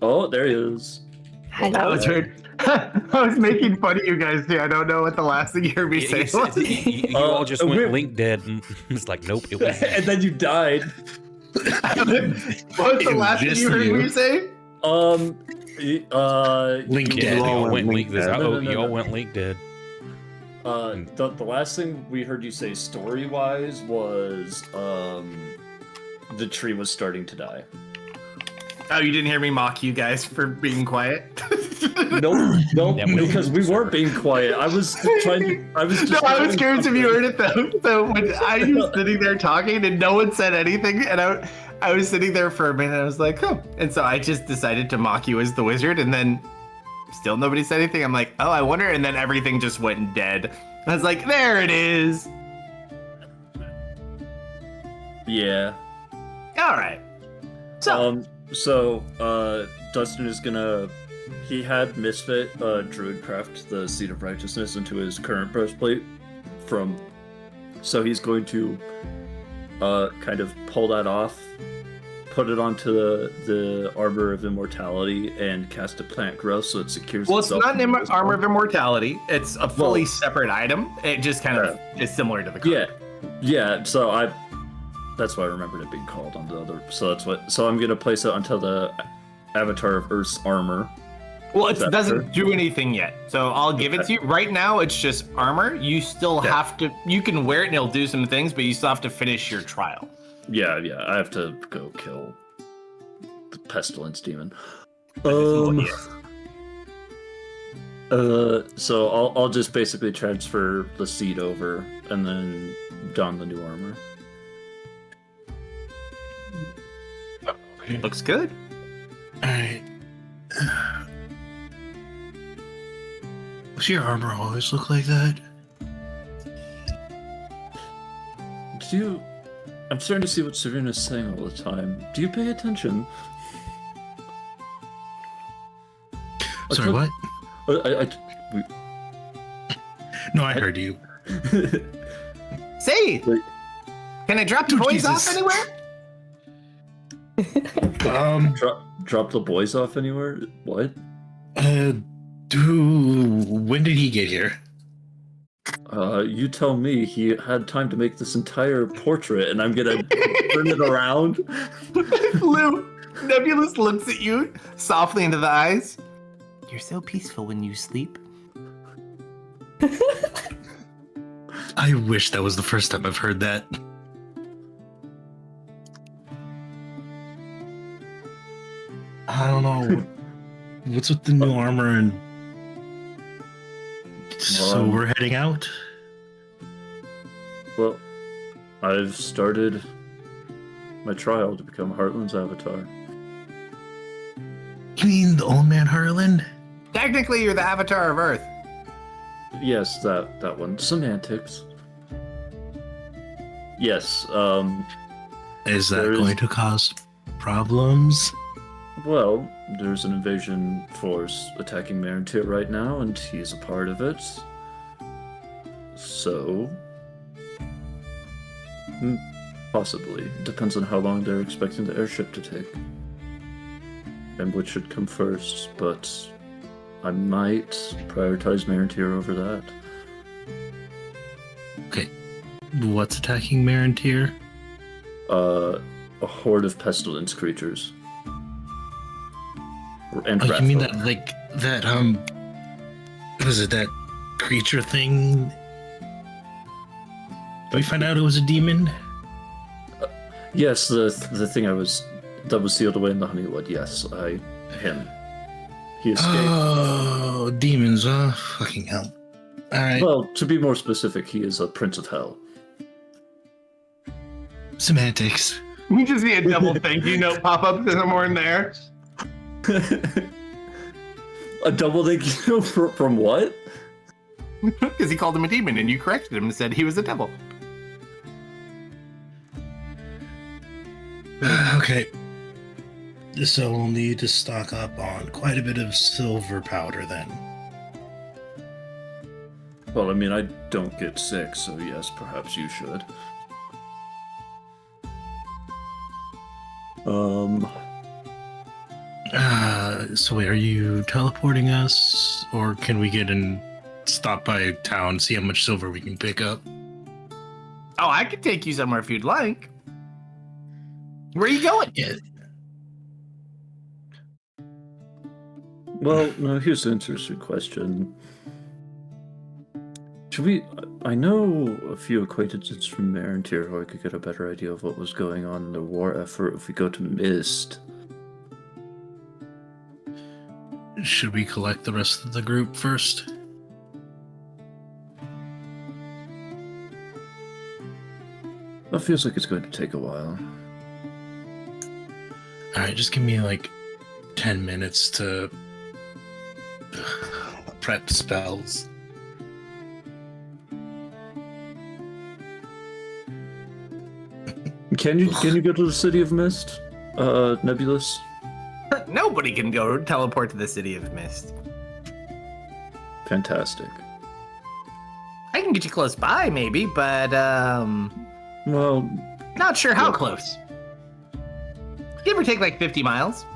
Oh, there he is. That Hello. was weird. I was making fun of you guys too. I don't know what the last thing you heard me say was. You all just went we're- link dead, and it's like, nope, it was. And then you died. What was the It last thing just you heard you. me say? Link Yeah, dead. you all went went link link this. dead. Oh, No. you all went link dead. The last thing we heard you say story wise was the tree was starting to die. Oh, you didn't hear me mock you guys for being quiet? Nope, Yeah, we- because we weren't being quiet. I was trying to. I was just. No, I was doing curious if you something. heard it though. So when I was sitting there talking and no one said anything, and I was sitting there for a minute, and I was like, oh. And so I just decided to mock you as the wizard, and then still nobody said anything. I'm like, oh, I wonder. And then everything just went dead. I was like, there it is. Yeah. All right. So Dustin is gonna. He had Misfit Druidcraft, the Seed of Righteousness, into his current breastplate so he's going to kind of pull that off, put it onto the Arbor of Immortality, and cast a plant growth so it secures well, it's itself not an into his armor of form. immortality. It's a fully separate item. It just kind of is similar to the card. Yeah, so that's why I remembered it being called on the other. So I'm gonna place it onto the Avatar of Earth's armor. Well, it Is that doesn't fair? do anything yet. So I'll give it to you. Right now, it's just armor. You still Yeah. have to, you can wear it and it'll do some things, but you still have to finish your trial. Yeah, I have to go kill the pestilence demon. Yes. So I'll just basically transfer the seed over and then don the new armor. Looks good. Alright. Does your armor always look like that? I'm starting to see what Serena's saying all the time. Do you pay attention? Sorry, what? We, No, I heard you. Say, Wait. can I drop the Dude, boys off Jesus. anywhere? drop the boys off anywhere? What? When did he get here? You tell me. He had time to make this entire portrait, and I'm gonna turn it around. Lou, Nebulous looks at you softly into the eyes. You're so peaceful when you sleep. I wish that was the first time I've heard that. I don't know. What's with the new armor and... So we're heading out? Well, I've started my trial to become Heartland's avatar. You mean the old man Harlan? Technically, you're the avatar of Earth. Yes, that one. Semantics. Yes, Is that going to cause problems? well, there's an invasion force attacking Marintir right now, and he's a part of it. So... possibly. Depends on how long they're expecting the airship to take. And which should come first, but I might prioritize Marintir over that. Okay. What's attacking Marintir? A horde of pestilence creatures. And Oh, you mean rat that, like, that, was it that creature thing? Did we find out it was a demon? Yes, the thing that was sealed away in the Honeywood. Yes, him. He escaped. Oh, demons, fucking hell. Alright, Well, to be more specific, he is a prince of hell. semantics. You just see a double thank you note pop up somewhere in there. A double thank you from what? Because he called him a demon and you corrected him and said he was a devil. Okay. So we'll need to stock up on quite a bit of silver powder then. Well, I mean, I don't get sick, so yes, perhaps you should. So wait, are you teleporting us? Or can we get and stop by town, see how much silver we can pick up? Oh, I could take you somewhere if you'd like. Where are you going? Yeah. Well, no, here's an interesting question. Should we... I know a few acquaintances from Marintir who I could get a better idea of what was going on in the war effort if we go to Mist. Should we collect the rest of the group first? That feels like it's going to take a while. Alright, just give me like 10 minutes to prep spells. Can you go to the City of Mist, Nebulous? Nobody can go teleport to the City of Mist. Fantastic. I can get you close by, maybe, but Well, not sure how close. Give or take like 50 miles.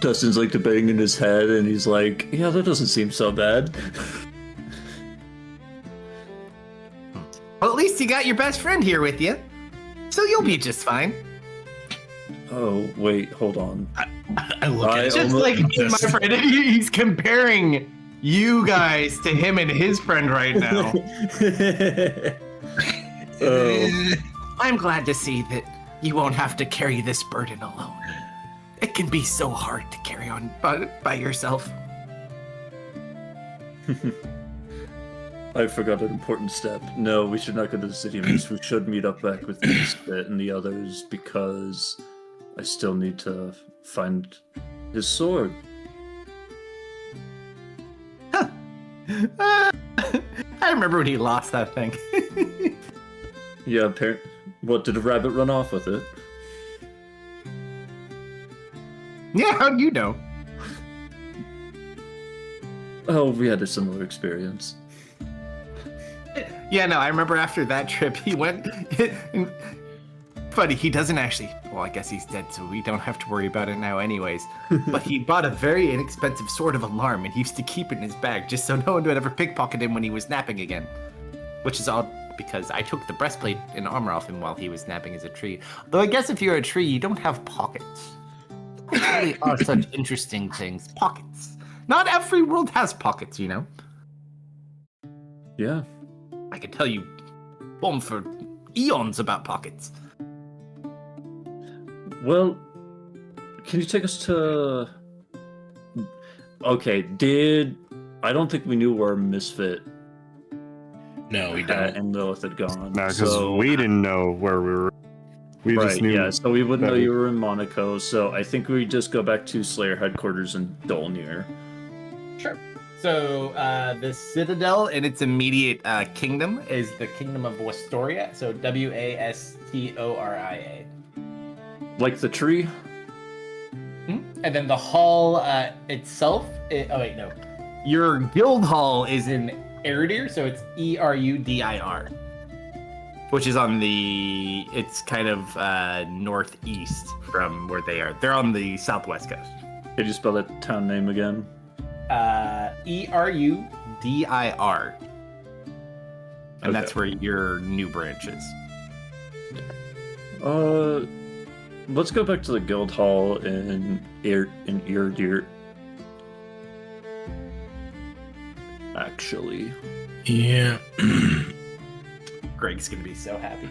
Dustin's like debating in his head, and he's like, "Yeah, that doesn't seem so bad." Well, at least you got your best friend here with you, so you'll be just fine. Oh wait, hold on. I look at it. Just like me and my friend, he's comparing you guys to him and his friend right now. Oh. I'm glad to see that you won't have to carry this burden alone. It can be so hard to carry on by yourself. I forgot an important step. No, we should not go to the City of Mist. We should meet up back with Misfit and the others because I still need to find his sword. I remember when he lost that thing. Yeah, apparently. What, did a rabbit run off with it? Yeah, how'd you know? Oh, we had a similar experience. Yeah, no, I remember after that trip he went. Funny, he doesn't actually Well, I guess he's dead, so we don't have to worry about it now anyways. But he bought a very inexpensive sword of alarm and he used to keep it in his bag just so no one would ever pickpocket him when he was napping again. Which is odd because I took the breastplate and armor off him while he was napping as a tree. Though I guess if you're a tree, you don't have pockets. They really are such interesting things. Pockets. Not every world has pockets, you know? Yeah. I can tell you for eons about pockets. Well, can you take us to... Okay, I don't think we knew where Misfit No, we don't. and Lilith had gone. No, because we didn't know where we were. We right, just knew. yeah, so we wouldn't know that you were in Monaco, so I think we just go back to Slayer headquarters in Dolnir. Sure. So the Citadel in its immediate kingdom is the Kingdom of Westoria. So Wastoria. Like the tree? And then the hall itself. Oh wait, no. Your guild hall is in Eridir, so it's Erudir, which is on the. It's kind of northeast from where they are. They're on the southwest coast. Could you spell that town name again? Erudir, and that's Okay. where your new branch is. Let's go back to the guild hall in Irdir. Actually, Yeah. Greg's gonna be so happy,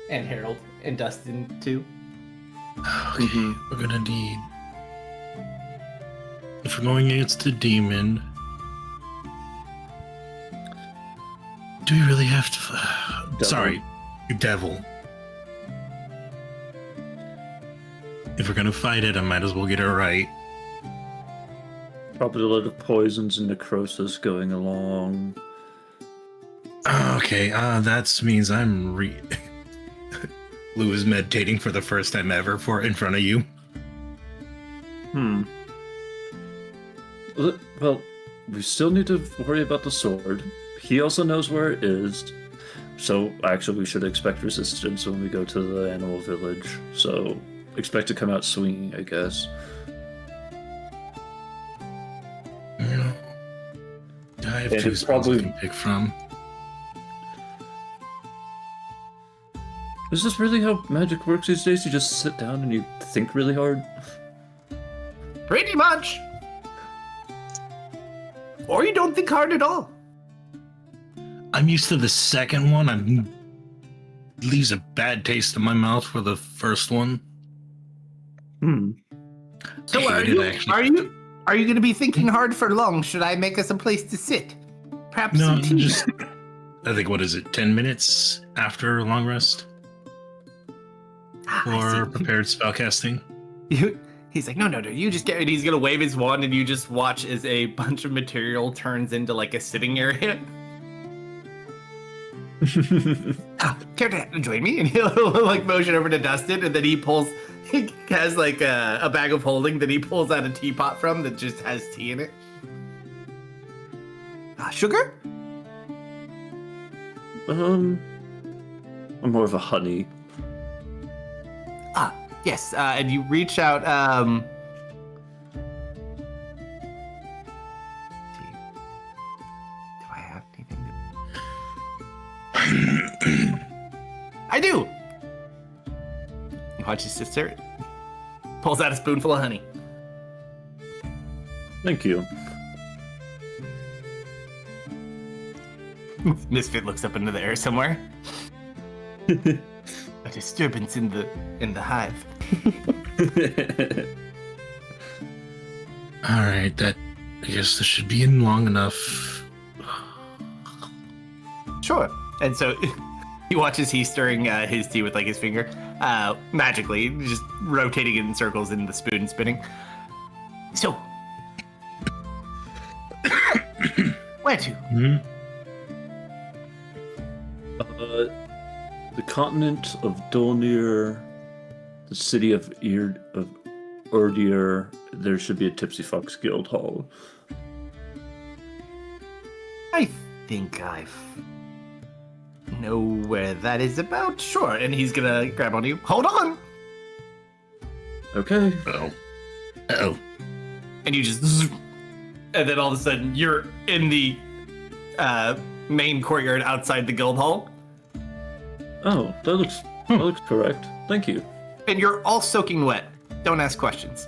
and Harold and Dustin too. Okay, we're gonna need. If we're going against a demon, do we really have to? Sorry, devil. If we're gonna fight it, I might as well get it right. probably a lot of poisons and necrosis going along. Okay, that means I'm Lou is meditating for the first time ever in front of you. Well, we still need to worry about the sword. He also knows where it is. So, actually, we should expect resistance when we go to the animal village. So, expect to come out swinging, I guess. Yeah. I have And two it's spells probably- I can pick from. Is this really how magic works these days? You just sit down and you think really hard? Pretty much. Or you don't think hard at all. I'm used to the second one. Leaves a bad taste in my mouth for the first one. So I are hate it, you actually. going to be thinking hard for long? Should I make us a place to sit? Perhaps No, some tea? just. I think, what is it, 10 minutes after a long rest? I Or see. prepared spellcasting? He's like, no, you just get it. He's going to wave his wand and you just watch as a bunch of material turns into like a sitting area. Care to join me? And he'll like motion over to Dustin, and then he has like a bag of holding that he pulls out a teapot from that just has tea in it. Sugar? I'm more of a honey. Yes, and you reach out. Do I have anything? I do. You watch his sister. Pulls out a spoonful of honey. Thank you. Misfit looks up into the air somewhere. A disturbance in the hive. Alright, I guess this should be in long enough. Sure. And so he watches he stirring his tea with like his finger, magically, just rotating it in circles and the spoon spinning. So, where to? The continent of Dolnir, the city of Urdir, there should be a Tipsy Fox Guild Hall. I think I know where that is about. Sure. And he's gonna grab onto you. Hold on. Okay. Oh. And you just, and then all of a sudden you're in the main courtyard outside the guild hall, Oh, that looks correct. Thank you. and you're all soaking wet. Don't ask questions.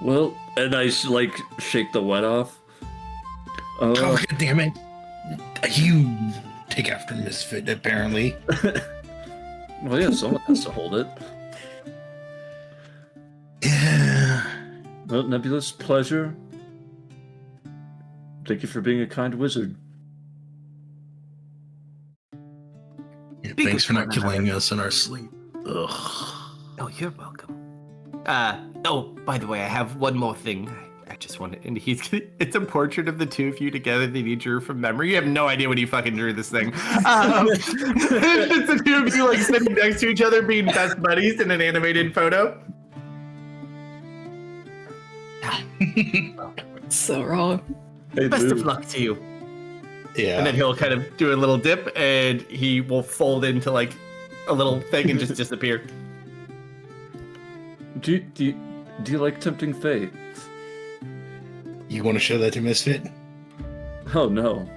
Well, and I like shake the wet off. Oh, God damn it. You take after Misfit, apparently. Well, yeah, someone has to hold it. Yeah. Well, Nebulous, pleasure. Thank you for being a kind wizard. Thanks for not killing us in our sleep. Ugh. Oh, you're welcome. Oh, by the way, I have one more thing. I just wanted, and it's a portrait of the two of you together that he drew from memory. You have no idea when he fucking drew this thing. It's the two of you like sitting next to each other being best buddies in an animated photo. So wrong. Hey, Best Lou. of luck to you. Yeah. And then he'll kind of do a little dip and he will fold into like a little thing and just disappear. Do you like tempting fate? You want to show that to Misfit? Oh no.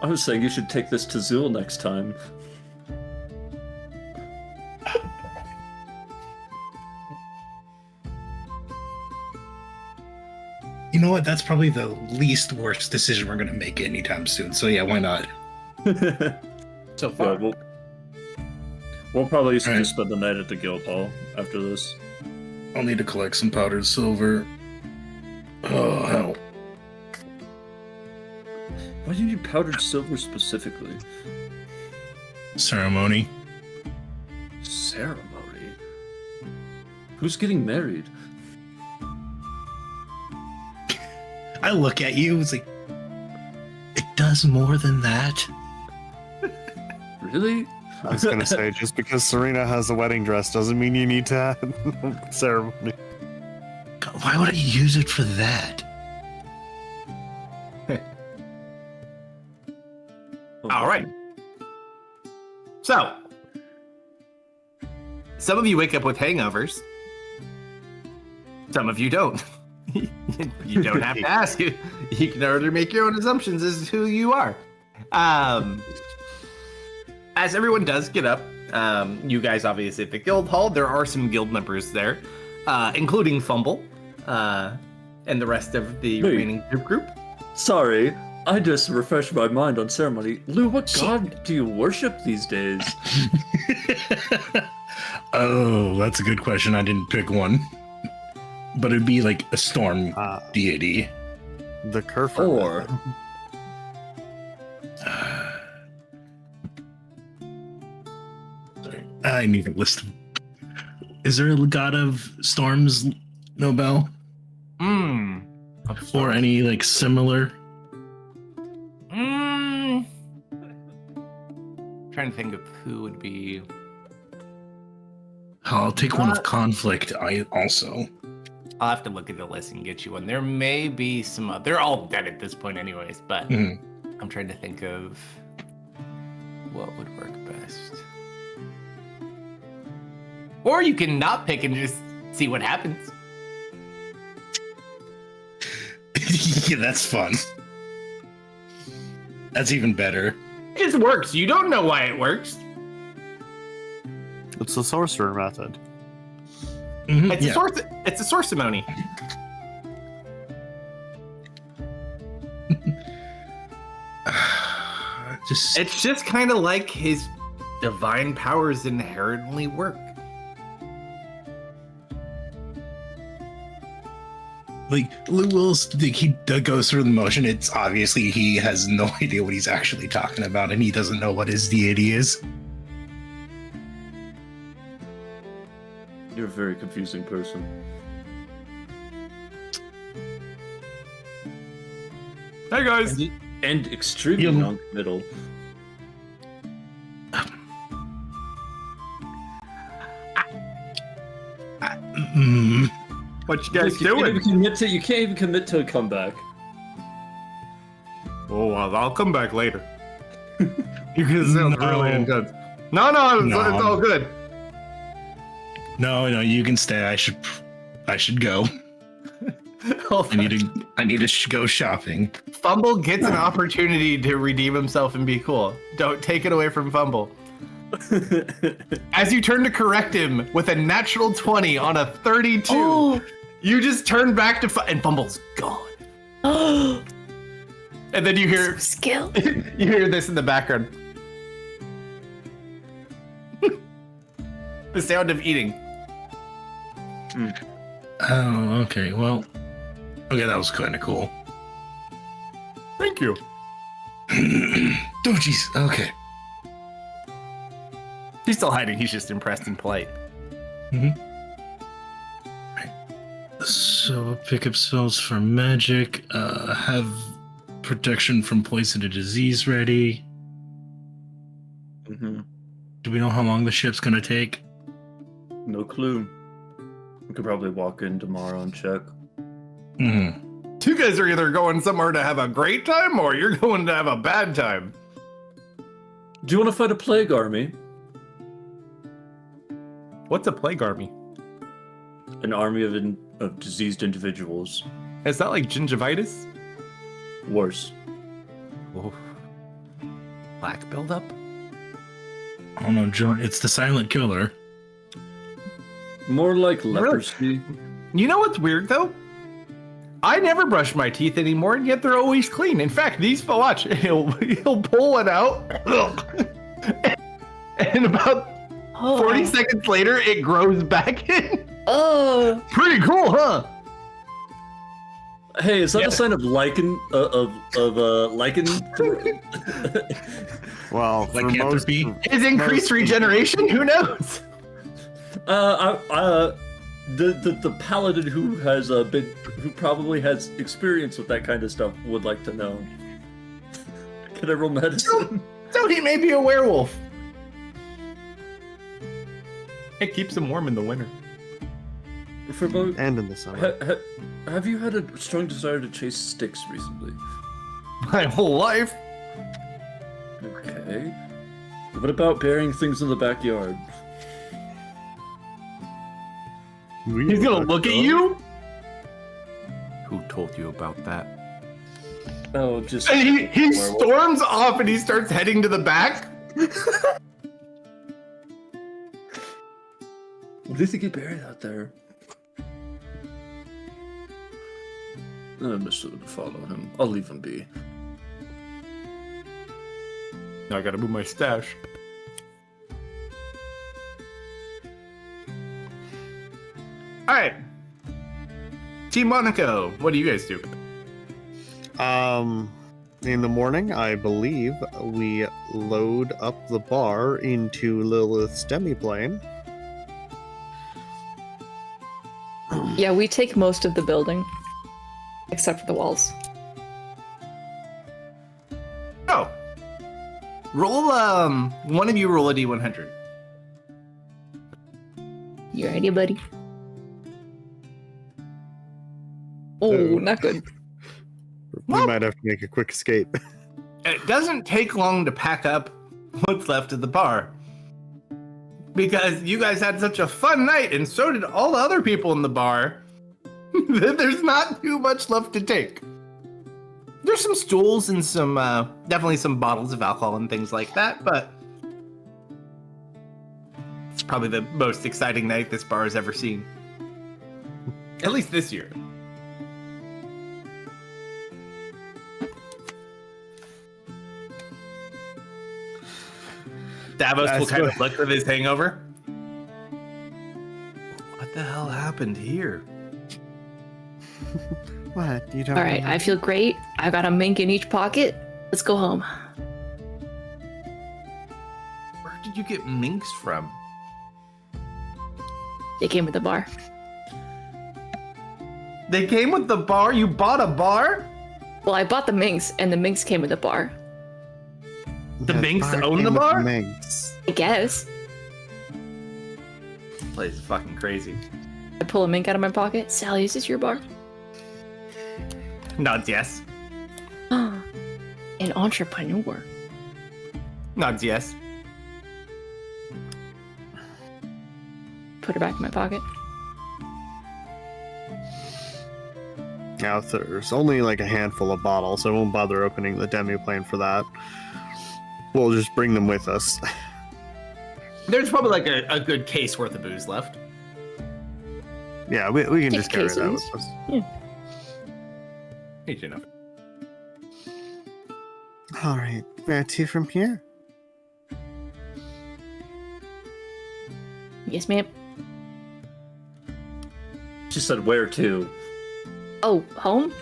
I was saying you should take this to Zool next time. You know what? That's probably the least worst decision we're going to make anytime soon. So yeah, why not? So Yeah, far. we'll probably just Alright. spend the night at the guild hall after this. I'll need to collect some powdered silver. Oh, hell. Why do you need powdered silver specifically? Ceremony. Ceremony? Who's getting married? I look at you, it's like, it does more than that. Really? I was gonna say, just because Serena has a wedding dress doesn't mean you need to have a ceremony. God, why would I use it for that? All right. So, some of you wake up with hangovers. Some of you don't. You don't have to ask. You can already make your own assumptions as to who you are. As everyone does get up, you guys obviously at the guild hall. There are some guild members there, including Fumble and the rest of the Hey. remaining group. Sorry, I just refreshed my mind on ceremony. Lou, what god do you worship these days? Oh, that's a good question. I didn't pick one. But it'd be like a storm deity. The Kerfer. Or Sorry, I need a list. Is there a god of storms, Nobel? Or any like similar? Trying to think of who would be. I'll take one of conflict. I also. I'll have to look at the list and get you one. There may be some. They're all dead at this point, anyways. But Mhm. I'm trying to think of what would work best. Or you can not pick and just see what happens. Yeah, that's fun. That's even better. It just works. You don't know why it works. It's the sorcerer method. Mhm, It's yeah. a source. It's a sorceremony. Just It's just kind of like his divine powers inherently work. like Lou Willis, like, he goes through the motion. It's obviously he has no idea what he's actually talking about, and he doesn't know what his deity is. you're a very confusing person. Hey guys. And extremely You- non-committal. Mm, What you You guys can't even doing? you can't even commit to a comeback. Oh, I'll come back later. You can sound No. really intense. No, it's No. all good. No, you can stay. I should go. I need to go shopping. Fumble gets an opportunity to redeem himself and be cool. Don't take it away from Fumble. As you turn to correct him with a natural 20 on a 32, you just turn back to and Fumble's gone. And then you hear skill. You hear this in the background. The sound of eating. Oh, okay. Well, okay, that was kind of cool. Thank you. Oh, jeez. Okay. He's still hiding. He's just impressed and polite. So pick up spells for magic. Have protection from poison and disease ready. Do we know how long the ship's gonna take? No clue. We could probably walk in tomorrow and check. You guys are either going somewhere to have a great time or you're going to have a bad time. Do you want to fight a plague army? What's a plague army? An army of diseased individuals. Is that like gingivitis? Worse. Oh. Plaque buildup? Oh no, John, it's the silent killer. More like leprosy. You know what's weird though? I never brush my teeth anymore, and yet they're always clean. In fact, watch, he'll pull it out, and about 40 seconds later, it grows back in. Oh, pretty cool, huh? Hey, is that a sign of lichen? Lichen? Well, for most, His increased regeneration? Who knows? The paladin who probably has experience with that kind of stuff would like to know. Can I roll medicine? So he may be a werewolf. It keeps him warm in the winter. For both, and in the summer. Have you had a strong desire to chase sticks recently? My whole life. Okay. What about burying things in the backyard? He's gonna look at you. Who told you about that? Oh, just. And he storms off and he starts heading to the back. What do you think he buried out there? I'm just going to follow him. I'll leave him be. Now I gotta move my stash. Alright. Team Monaco, what do you guys do? In the morning, I believe we load up the bar into Lilith's demiplane. yeah, we take most of the building, except for the walls. Oh. Roll, one of you roll a D100. You ready, buddy? Oh, not good. We might have to make a quick escape. It doesn't take long to pack up what's left of the bar. Because you guys had such a fun night, and so did all the other people in the bar, that there's not too much left to take. There's some stools and some, definitely some bottles of alcohol and things like that, but it's probably the most exciting night this bar has ever seen. At least this year. Davos will kind of look with his hangover. What the hell happened here? What? You don't. All right, I feel great. I got a mink in each pocket. Let's go home. Where did you get minks from? They came with the bar. They came with the bar? You bought a bar? Well, I bought the minks, and the minks came with the bar. The minks own the bar? Minks. I guess. This place is fucking crazy. I pull a mink out of my pocket. Sally, is this your bar? Nods yes. An entrepreneur. Nods yes. put her back in my pocket. Now, there's only like a handful of bottles, so I won't bother opening the demiplane for that. We'll just bring them with us. There's probably like a good case worth of booze left. Yeah, we can 6 just carry that with cases. us. Yeah. Easy enough. All right, where to from here? Yes, ma'am. She said, "Where to?" Oh, home?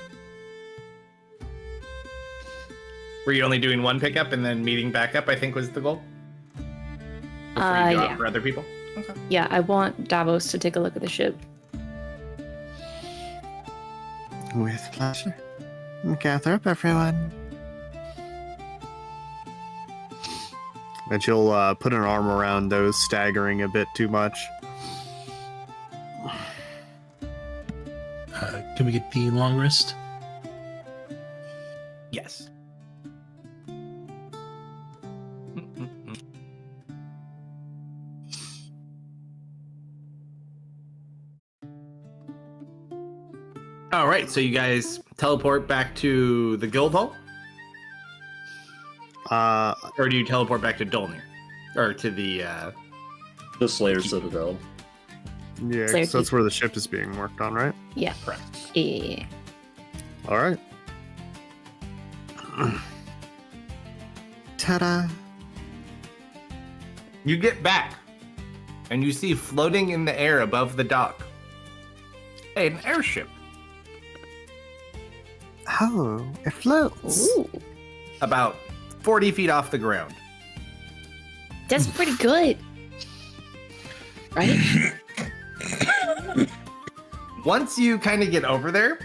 Were you only doing one pickup and then meeting back up, I think was the goal? Before you go out Yeah. for other people? Okay. Yeah, I want Davos to take a look at the ship. With pleasure. Gather up, everyone. And she'll put an arm around those staggering a bit too much. Can we get the long wrist? Yes. All right, so you guys teleport back to the guild hall, or do you teleport back to Dolnir, or to the? The Slayer Citadel. Yeah, Slayer 'cause that's where the ship is being worked on, right? Yeah. Correct. Yeah. All right. Ta-da! You get back, and you see floating in the air above the dock an airship Oh, it floats. Ooh. about 40 feet off the ground. That's pretty good. Right? Once you kind of get over there,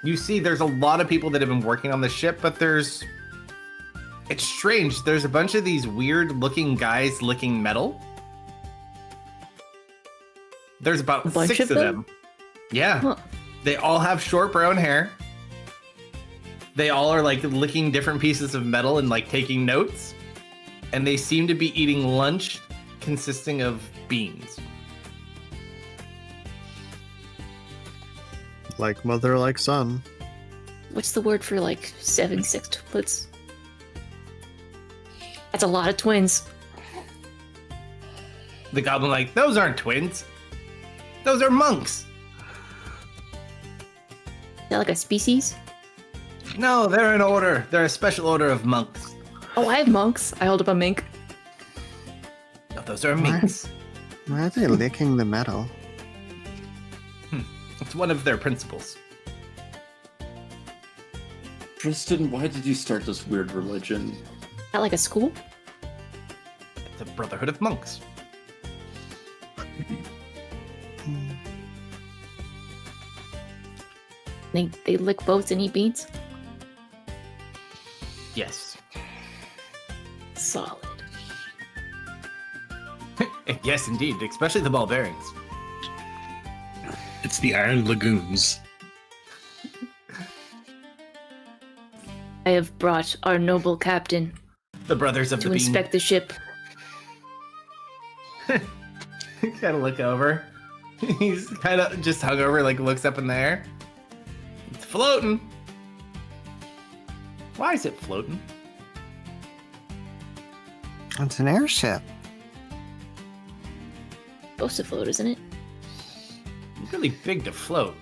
you see there's a lot of people that have been working on the ship, but it's strange. There's a bunch of these weird looking guys licking metal. There's about A bunch 6 of of them? them. Yeah. Huh. They all have short brown hair. They all are like licking different pieces of metal and like taking notes. And they seem to be eating lunch consisting of beans. Like mother, like son. What's the word for like 7 sextuplets? That's a lot of twins. The goblin like, those aren't twins. Those are monks. Is that like a species? No, they're an order. They're a special order of monks. Oh, I have monks. I hold up a mink. No, those are minks. Why are they licking the metal? It's one of their principles. Tristan, why did you start this weird religion? Is that like a school? It's a brotherhood of monks. They lick boats and eat beans? Yes. Solid. Yes, indeed. Especially the ball bearings. It's the Iron Lagoons. I have brought our noble captain The brothers of to the bean. inspect the ship. Kind of look over. He's kind of just hung over, like looks up in the air. It's floating. Why is it floating? It's an airship. Supposed to float, isn't it? Really big to float.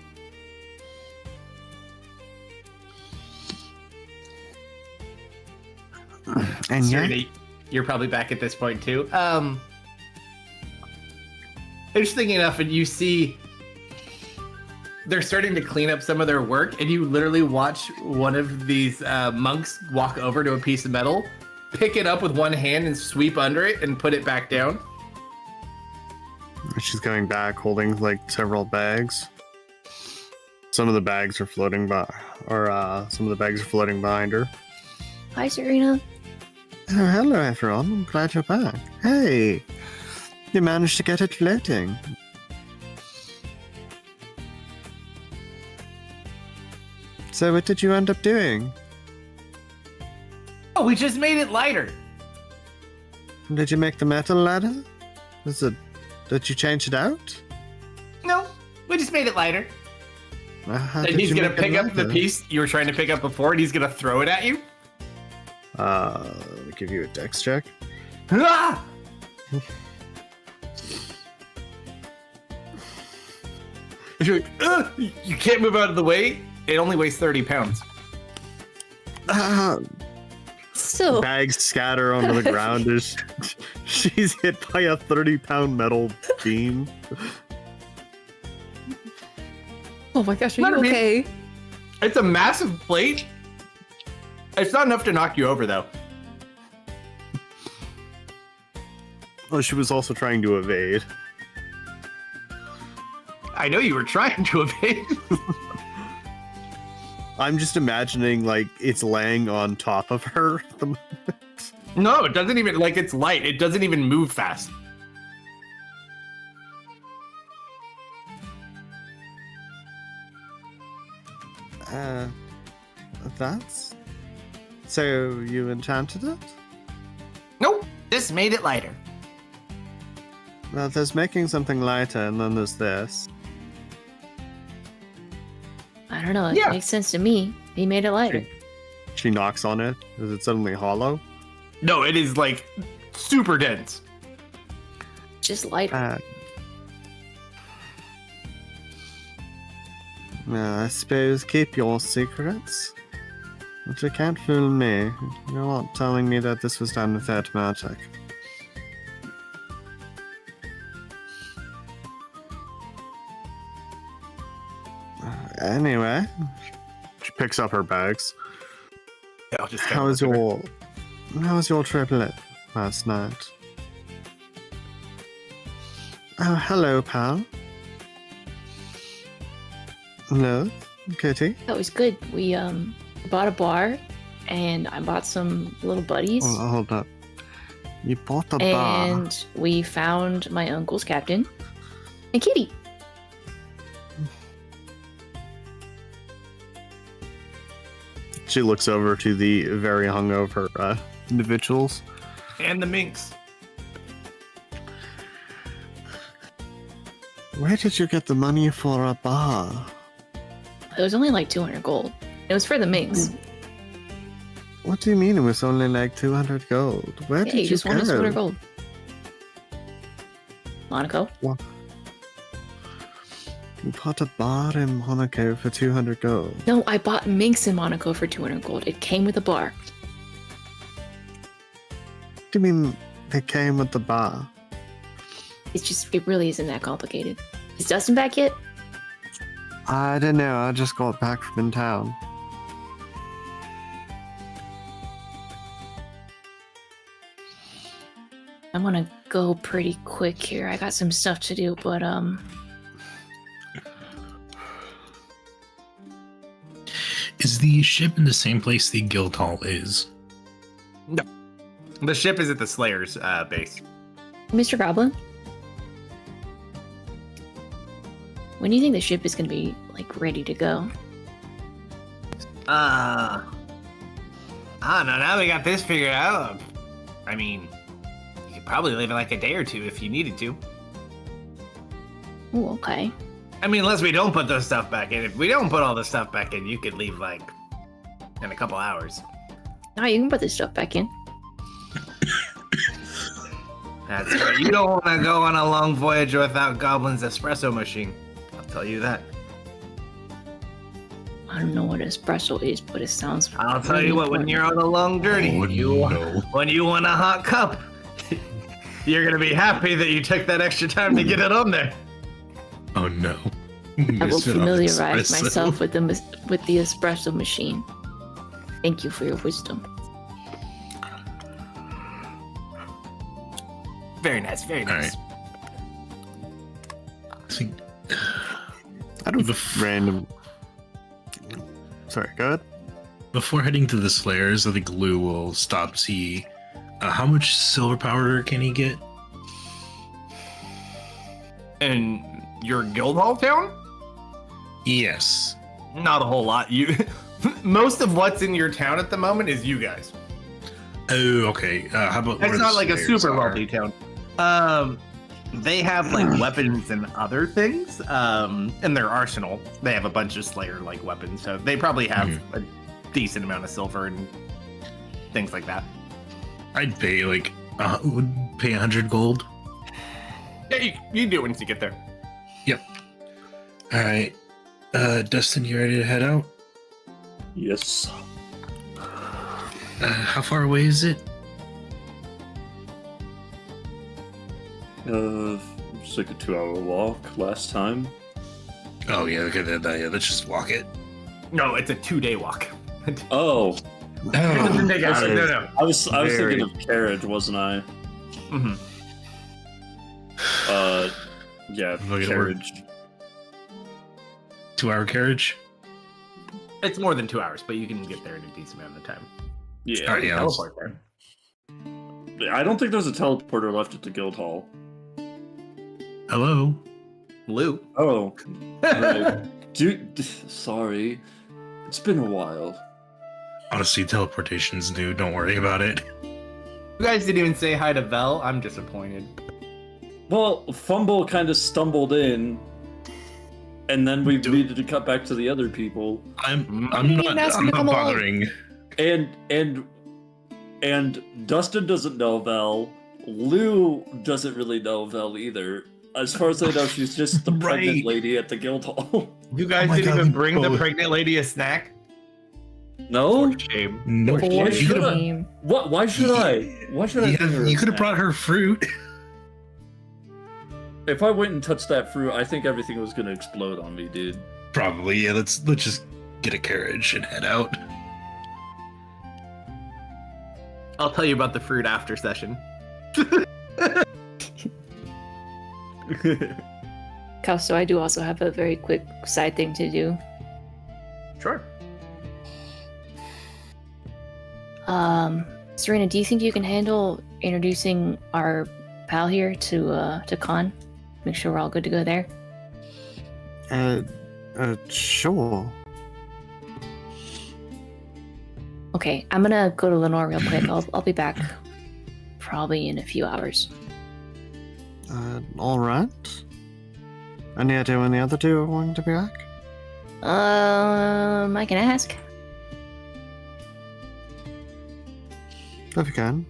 And yeah, Serena, you're probably back at this point too. Interesting enough, and you see they're starting to clean up some of their work, and you literally watch one of these monks walk over to a piece of metal, pick it up with one hand and sweep under it and put it back down. she's going back holding like several bags. Some of the bags are floating by, or some of the bags are floating behind her. Hi, Serena. Oh, hello everyone. I'm glad you're back. Hey, you managed to get it floating. So what did you end up doing? Oh, we just made it lighter. Did you make the metal ladder? There's a Did you change it out? No, we just made it lighter. How And did he's you gonna make it pick up the lighter? piece you were trying to pick up before, and he's gonna throw it at you. Let me give you a dex check. Ah! You're like, "Ugh, you can't move out of the way. It only weighs 30 pounds. So Bags scatter onto the ground as she's hit by a 30-pound metal beam. oh my gosh, are Not you a big- okay? It's a massive plate. It's not enough to knock you over, though. Oh, she was also trying to evade. I know you were trying to evade. I'm just imagining, like, it's laying on top of her at the moment. No, it doesn't even, like, it's light. It doesn't even move fast. That's... So, you enchanted it? Nope, this made it lighter. Well, there's making something lighter, and then there's this. I don't know. It Yeah. makes sense to me. He made it lighter. She knocks on it. Is it suddenly hollow? No, it is, like, super dense. Just lighter. I suppose keep your secrets. But you can't fool me. You're not telling me that this was done without magic. Anyway, she picks up her bags. I'll just How was your triplet last night? Oh, hello, pal. Hello, Kitty. That was good. We bought a bar, and I bought some little buddies, Oh, hold up. You bought the bar. and we found my uncle's captain and Kitty. She looks over to the very hungover individuals. And the minx. Where did you get the money for a bar? It was only like 200 gold. It was for the minx. What do you mean it was only like 200 gold? Where Yeah, did you you just wanted 200 go? gold. Monaco. You bought a bar in Monaco for 200 gold. No, I bought minx in Monaco for 200 gold. It came with a bar. What do you mean they came with the bar? It really isn't that complicated. Is Dustin back yet? I don't know, I just got back from in town. I want to go pretty quick here. I got some stuff to do, but Is the ship in the same place the guild hall is? No. The ship is at the Slayer's base. Mr. Goblin, when do you think the ship is going to be like ready to go? I don't know. Now we got this figured out. I mean, you could probably leave in like a day or two if you needed to. Oh, okay. I mean, unless we don't put those stuff back in. If we don't put all the stuff back in, you could leave like in a couple hours. No, you can put this stuff back in. That's right. You don't want to go on a long voyage without Goblin's espresso machine. I'll tell you that. I don't know what espresso is, but it sounds. I'll tell really you what. When important. you're on a long journey, no. when you want a hot cup, you're gonna be happy that you took that extra time to get it on there. Oh no. I will Missed it on familiarize espresso. myself with the espresso machine. Thank you for your wisdom. Very nice. Very nice. I think I don't Bef- random. Sorry, go ahead. before heading to the Slayers, I think Lou will stop, see how much silver powder can he get? In your guild hall town? Yes. Not a whole lot. You, most of what's in your town at the moment is you guys. Oh, okay. How about where It's the not like a Slayers super are? wealthy town. They have like weapons and other things in their arsenal. They have a bunch of Slayer-like weapons, so they probably have a decent amount of silver and things like that. I'd pay would pay 100 gold. Yeah, you do it once you get there. Yep. All right, Dustin, you ready to head out? Yes. How far away is it? It's like a 2-hour walk last time. Oh yeah, okay, let's just walk it. No, it's a 2-day walk. Oh. No. I was thinking of carriage, wasn't I? Mm-hmm. Yeah, Look at carriage. 2-hour carriage? It's more than 2 hours, but you can get there in a decent amount of time. Yeah. All right, yeah, Teleport there. I don't think there's a teleporter left at the guild hall. Hello? Lou. Oh. Right. Dude, sorry. It's been a while. Honestly, teleportation's new. Don't worry about it. You guys didn't even say hi to Vel. I'm disappointed. Well, Fumble kind of stumbled in, and then we needed to cut back to the other people. I'm didn't ask not me to come along. bothering. And Dustin doesn't know Vel. Lou doesn't really know Vel either. As far as I know, she's just the pregnant Right. lady at the guild hall. You guys my didn't God, even bring the both. pregnant lady a snack? No? For shame. No, Why For should I? shame. What? Why should I? Why should I? give her a You could have snack? brought her fruit. If I went and touched that fruit, I think everything was gonna explode on me, dude. Probably, yeah. Let's just get a carriage and head out. I'll tell you about the fruit after session. So I do also have a very quick side thing to do. Sure. Serena, do you think you can handle introducing our pal here to Khan? Make sure we're all good to go there. Sure. Okay, I'm gonna go to Lenore real quick. I'll be back probably in a few hours. All right. Any idea when the other two are going to be back? I can ask. If you can.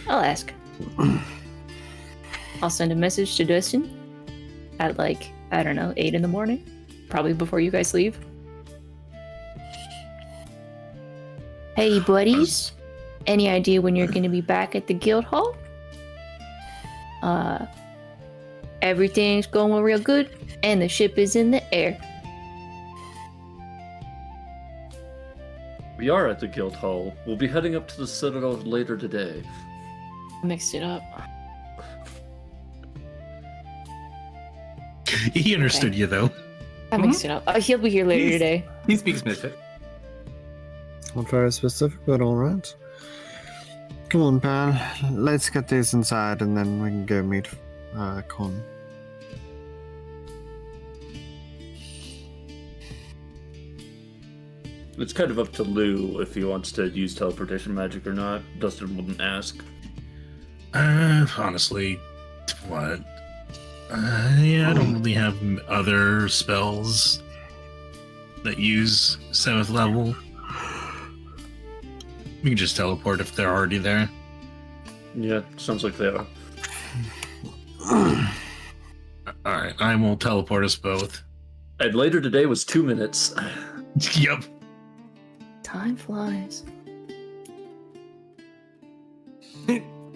I'll ask. I'll send a message to Dustin at I don't know, 8 in the morning. Probably before you guys leave. Hey buddies, any idea when you're gonna be back at the guild hall? Everything's going real good and the ship is in the air. We are at the guild hall. We'll be heading up to the Citadel later today. I mixed it up. He understood you though. I mixed it up. He'll be here later today. He speaks Misfit. Not very specific, but all right. Come on, pal. Let's get these inside, and then we can go meet Con. It's kind of up to Lou if he wants to use teleportation magic or not. Dustin wouldn't ask. Honestly, what? Yeah, I don't really have other spells that use 7th level. We can just teleport if they're already there. Yeah, sounds like they are. Alright, I will teleport us both. And later today was 2 minutes. Yep. Time flies.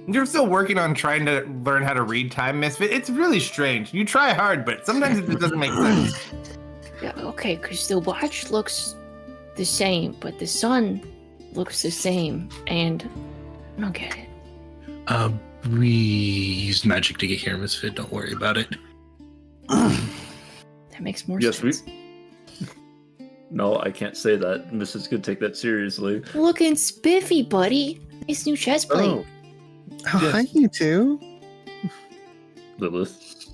You're still working on trying to learn how to read time, Misfit. It's really strange. You try hard, but sometimes it just doesn't make sense. Yeah, okay, because the watch looks the same, but the sun looks the same, and I don't get it. We used magic to get here, Misfit. Don't worry about it. That makes more Yes, sense. No, I can't say that. Mrs. could take that seriously. Looking spiffy, buddy. Nice new chest plate. Oh, Oh, Yes. hi, you two. Lilith.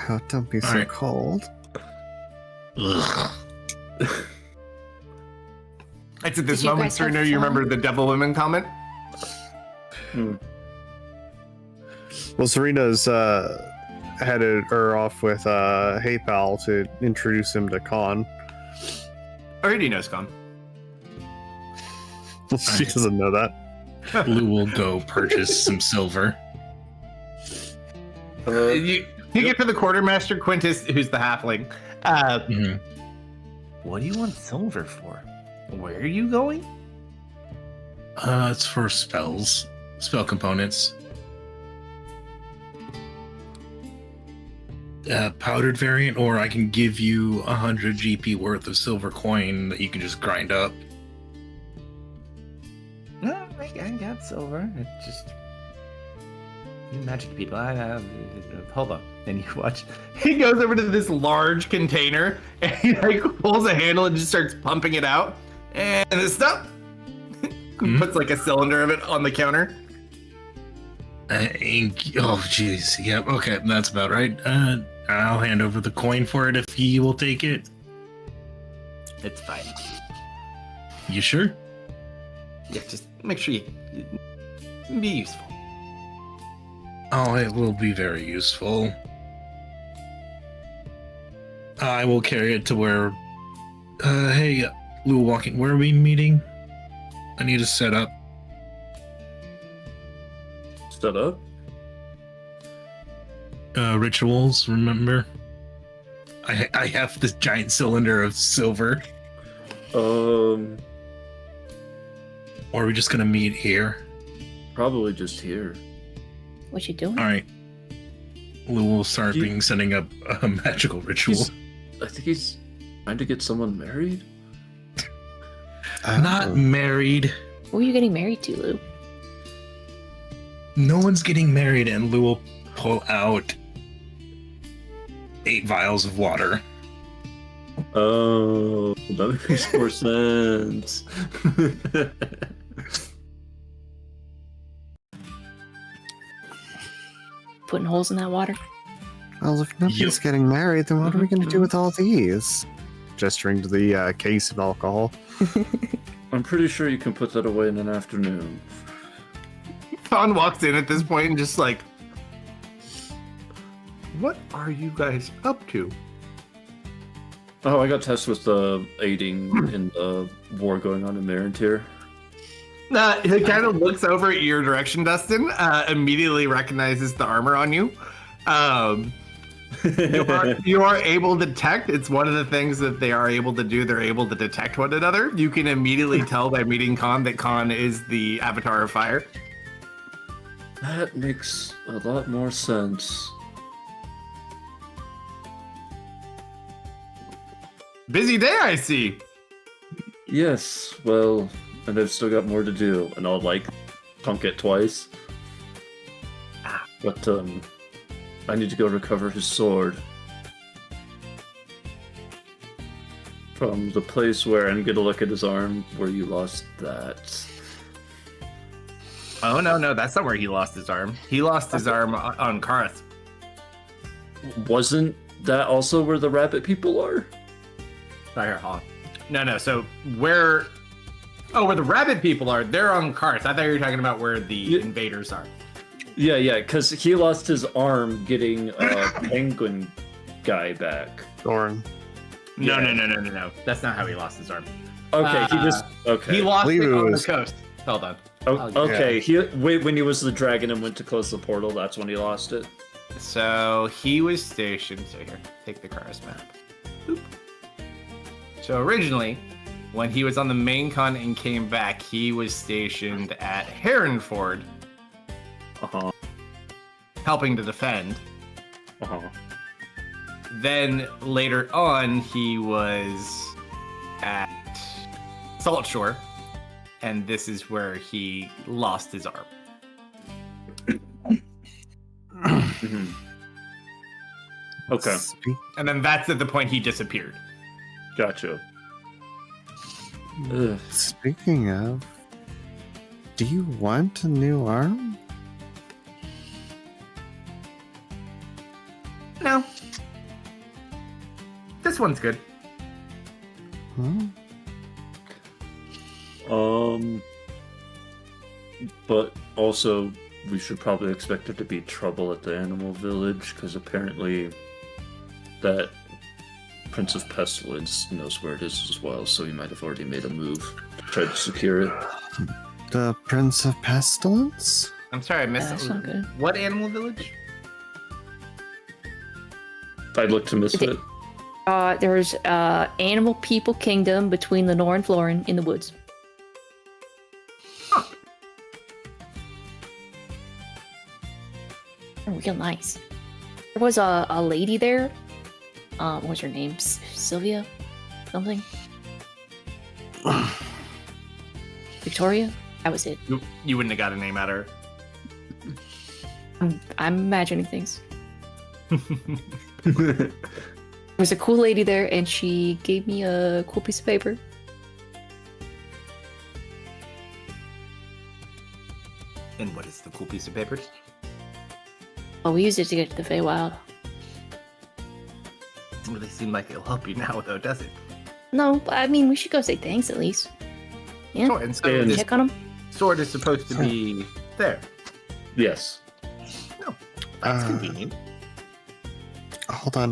Oh, don't be so Alright. cold. Ugh. It's at this Did you moment, guys have Serena, you fun? remember the Devil Women comment? Hmm. Well, Serena's headed her off with Hey Pal to introduce him to Khan. Already knows Con. She doesn't know that. Lou will go purchase some silver. You get to the quartermaster, Quintus, who's the halfling. What do you want silver for? Where are you going? It's for spells, spell components. Powdered variant, or I can give you 100 GP worth of silver coin that you can just grind up. No, I got silver. It's just you magic people. Hold on. And you watch. He goes over to this large container and he like pulls a handle and just starts pumping it out. And this stuff. Puts like a cylinder of it on the counter. Oh, jeez. Yep. Okay, that's about right. I'll hand over the coin for it if he will take it. It's fine. You sure? Yeah, just make sure you be useful. Oh, it will be very useful. I will carry it to where. Hey, Lou walking. Where are we meeting? I need to set up. Set up? Rituals, remember? I have this giant cylinder of silver. Or are we just gonna meet here? Probably just here. What you doing? All right. Lou will start setting up a magical ritual. I think he's trying to get someone married. Not married. Who are you getting married to, Lou? No one's getting married, and Lou will pull out 8 vials of water. Oh, that makes more sense. Putting holes in that water? Well, if nobody's getting married, then what are we going to do with all these? Gesturing to the case of alcohol. I'm pretty sure you can put that away in an afternoon. Con walks in at this point and just like, what are you guys up to? Oh, I got tested with the aiding in the war going on in Marintir. He kind of looks over at your direction, Dustin. Immediately recognizes the armor on you. You are able to detect. It's one of the things that they are able to do. They're able to detect one another. You can immediately tell by meeting Khan that Khan is the avatar of fire. That makes a lot more sense. Busy day, I see. Yes, well, and I've still got more to do, and I'll like punk it twice. But I need to go recover his sword from the place where I'm gonna look at his arm where you lost that. Oh no, that's not where he lost his arm. He lost his arm on Karth. Wasn't that also where the rabbit people are? Fire Hawk. No. So where? Oh, where the rabbit people are? They're on Karth. I thought you were talking about where the invaders are. Yeah, because he lost his arm getting a penguin guy back. Thorn. No. That's not how he lost his arm. Okay, Okay. He lost it on the was- coast. Hold on. Okay, when he was the dragon and went to close the portal, that's when he lost it. So he was stationed. So here, take the Karth map. Boop. So originally, when he was on the main con and came back, he was stationed at Heronford, helping to defend. Then later on, he was at Salt Shore, and this is where he lost his arm. Okay, And then that's at the point he disappeared. gotcha. Ugh. Speaking of, do you want a new arm? No. This one's good. Huh? But also, we should probably expect there to be trouble at the animal village, because apparently that Prince of Pestilence knows where it is as well, so he might have already made a move to try to secure it. The Prince of Pestilence? I'm sorry, I missed That's not good. What animal village? I'd look to Misfit. There's Animal People Kingdom between Lenore and Florin in the woods. Huh. Real nice. There was a lady there. What was her name? Sylvia? Something? Victoria? That was it. You wouldn't have got a name out of I'm imagining things. There was a cool lady there, and she gave me a cool piece of paper. And what is the cool piece of paper? Oh, we used it to get to the Feywild. Doesn't really seem like it'll help you now, though, does it? No, but I mean, we should go say thanks at least. Yeah, Sure, and so And- this check on him. sword is supposed to be there. Yes. That's Uh, convenient. Hold on.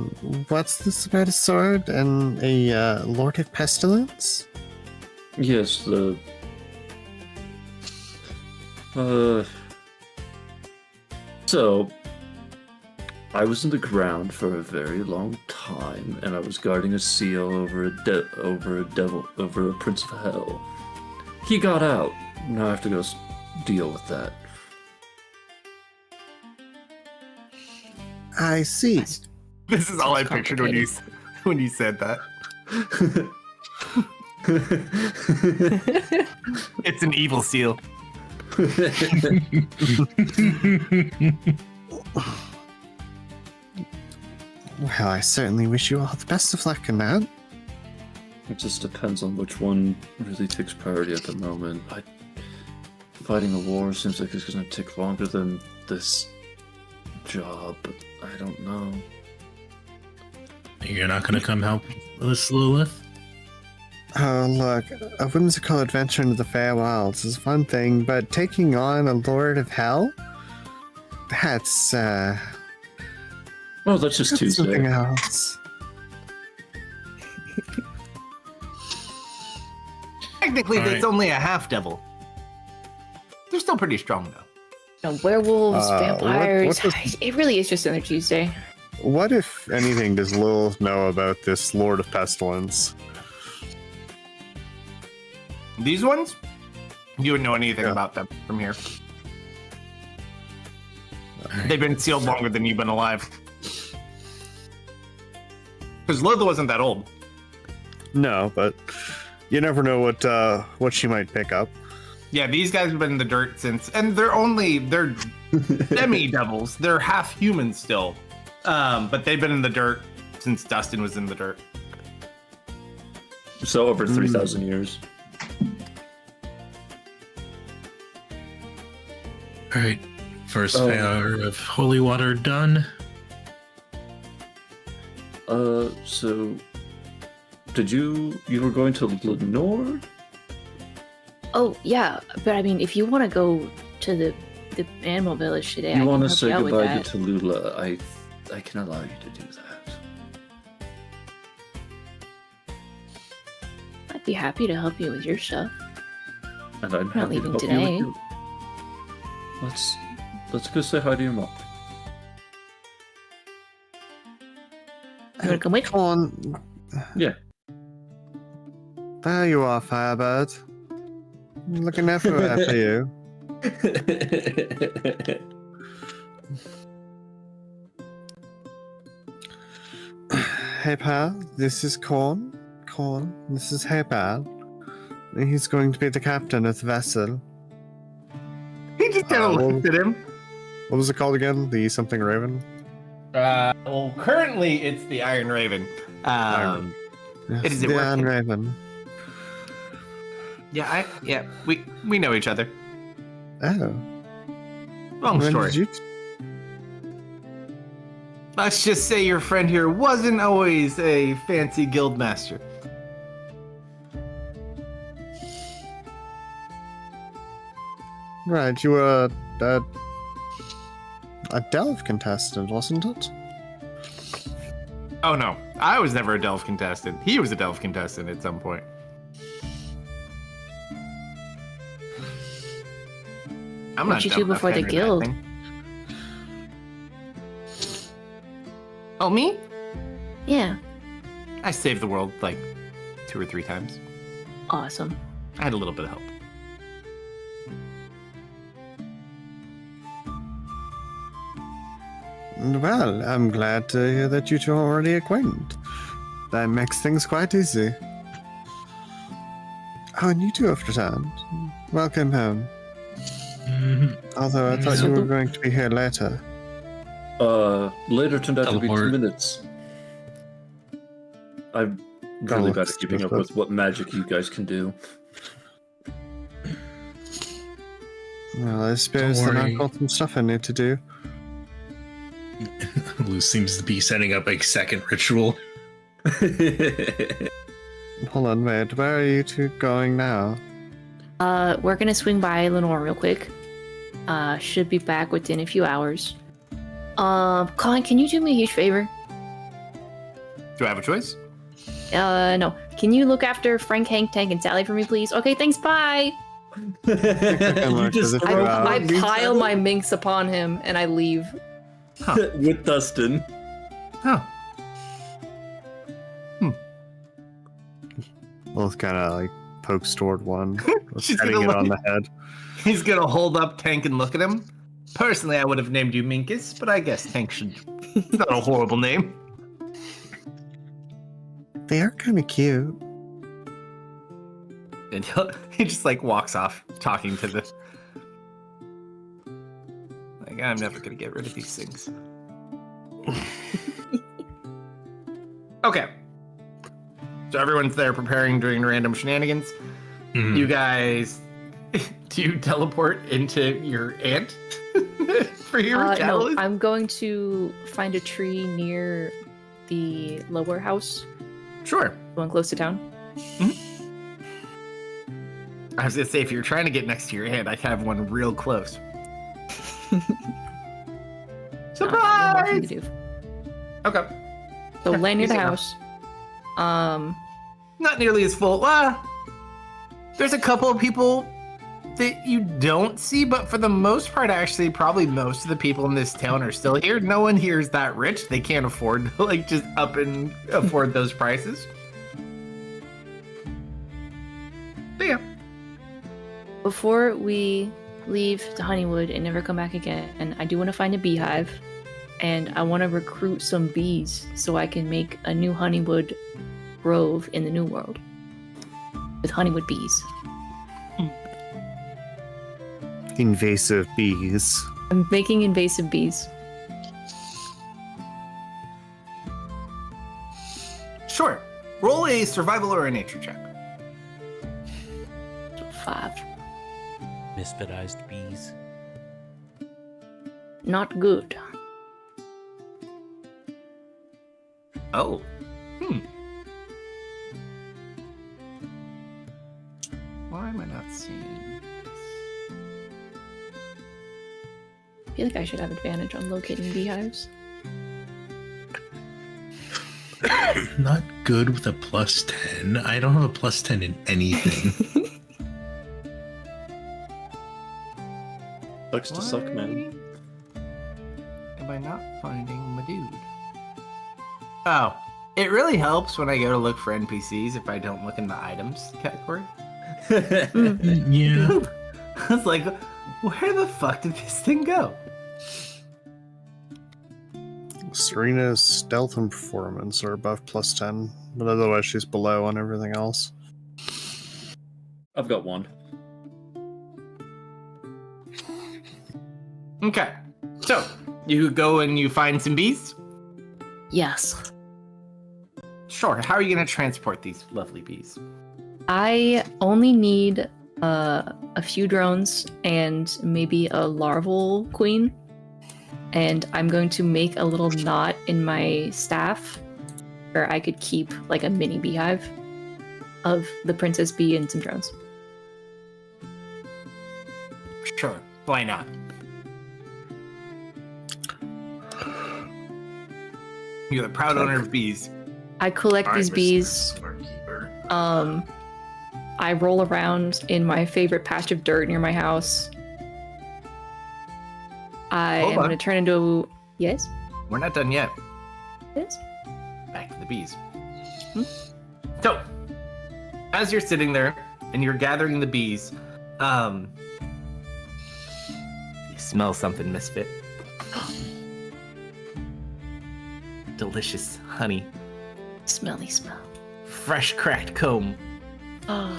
What's this about a sword and a Lord of Pestilence? Yes, the... So, I was in the ground for a very long time, and I was guarding a seal over a prince of hell. He got out. Now I have to go deal with that. I see. This is all I Sounds pictured when you said that. It's an evil seal. Well, I certainly wish you all the best of luck in that. It just depends on which one really takes priority at the moment. Fighting a war seems like it's going to take longer than this job, but I don't know. You're not going to come help us, Lilith? Oh, look, a whimsical adventure into the Feywilds is one thing, but taking on a Lord of Hell? That's Oh, that's just something Tuesday. else. Technically, All that's right. only a half devil. They're still pretty strong, though. You know, werewolves, what vampires. does- It really is just another Tuesday. What, if anything, does Lilith know about this Lord of Pestilence? These ones, you wouldn't know anything Yeah. about them from here. All right. They've been sealed longer than you've been alive. Because Lilith wasn't that old. No, but you never know what she might pick up. Yeah, these guys have been in the dirt since, and they're demi-devils. They're half human still. But they've been in the dirt since Dustin was in the dirt. So over 3,000 years. All right. First Oh. hour of holy water done. So did you were going to Lenore? Oh yeah, but I mean, if you want to go to the animal village today, You I want can to help say you out with goodbye that. to Tallulah? I can allow you to do that. I'd be happy to help you with your stuff. And I'm not happy to leaving help you today. with you. Let's go say hi to your mom. You want to come with? Come on. Yeah. There you are, Firebird. I'm looking everywhere for you. Hey, pal. This is Corn. Corn. This is Hey, pal. He's going to be the captain of the vessel. He just kind of well- looked at him. What was it called again? The something Raven? Well, currently it's the Iron Raven. Iron. Yes, Is it the working? Iron Raven. Yeah, we know each other. Oh. Long When story. did you... Let's just say your friend here wasn't always a fancy guild master. Right, you were a delve contestant, wasn't it? Oh no, I was never a delve contestant. He was a delve contestant at some point. I'm What'd you do before the guild? Oh, me? Yeah. I saved the world like 2 or 3 times. Awesome. I had a little bit of help. Well, I'm glad to hear that you two are already acquainted. That makes things quite easy. Oh, and you two have returned. Welcome home. Although I thought you were going to be here later. Later turned out to be 2 Teleport. minutes. I'm really bad at keeping up with what magic you guys can do. Well, I suppose Don't then worry. I've got some stuff I need to do. Lou seems to be setting up a second ritual. Hold on, wait. Where are you two going now? We're gonna swing by Lenore real quick. Should be back within a few hours. Colin, can you do me a huge favor? Do I have a choice? No. Can you look after Frank, Hank, Tank, and Sally for me, please? Okay, thanks, bye! You just throw I minks pile at my him? minks upon him, and I leave. With Dustin. Oh. Both kind of like pokes toward one, She's patting gonna it on look- the head. He's gonna hold up Tank and look at him. Personally, I would have named you Minkus, but I guess Tank should. It's not a horrible name. They are kind of cute. And he just like walks off, talking to the. Like, I'm never gonna get rid of these things. Okay. So everyone's there preparing, doing random shenanigans. Mhm. You guys, do you teleport into your aunt for your No, catalyst? I'm going to find a tree near the lower house, Sure. the one close to town. I was gonna say, if you're trying to get next to your aunt, I have one real close. Not more for me Surprise! to do. Okay. So land near the Easy enough. house. Not nearly as full. There's a couple of people that you don't see, but for the most part, actually, probably most of the people in this town are still here. No one here is that rich. They can't afford to, like, just up and afford those prices. But yeah. Before we leave to Honeywood and never come back again, I do want to find a beehive, and I want to recruit some bees so I can make a new Honeywood grove in the New World with Honeywood bees. Invasive bees. I'm making invasive bees. Sure. Roll a survival or a nature check. So 5. Misfitized bees. Not good. Oh. Why am I not seeing this? I feel like I should have advantage on locating beehives. Not good with a +10. I don't have a +10 in anything. Sucks to suck, man. Am I not finding my dude? Oh, it really helps when I go to look for NPCs if I don't look in the items category. Yeah. I was like, where the fuck did this thing go? Serena's stealth and performance are above +10, but otherwise she's below on everything else. I've got 1. Okay, so you go and you find some bees? Yes. Sure, how are you going to transport these lovely bees? I only need a few drones and maybe a larval queen. And I'm going to make a little knot in my staff where I could keep like a mini beehive of the princess bee and some drones. Sure, why not? You're the proud owner of bees. I collect these I'm a bees. smart keeper. I roll around in my favorite patch of dirt near my house. I Hold am on. going to turn into... Yes? We're not done yet. Yes? Back to the bees. So, as you're sitting there and you're gathering the bees, you smell something, Misfit. Delicious honey. Smelly smell. Fresh cracked comb. Oh,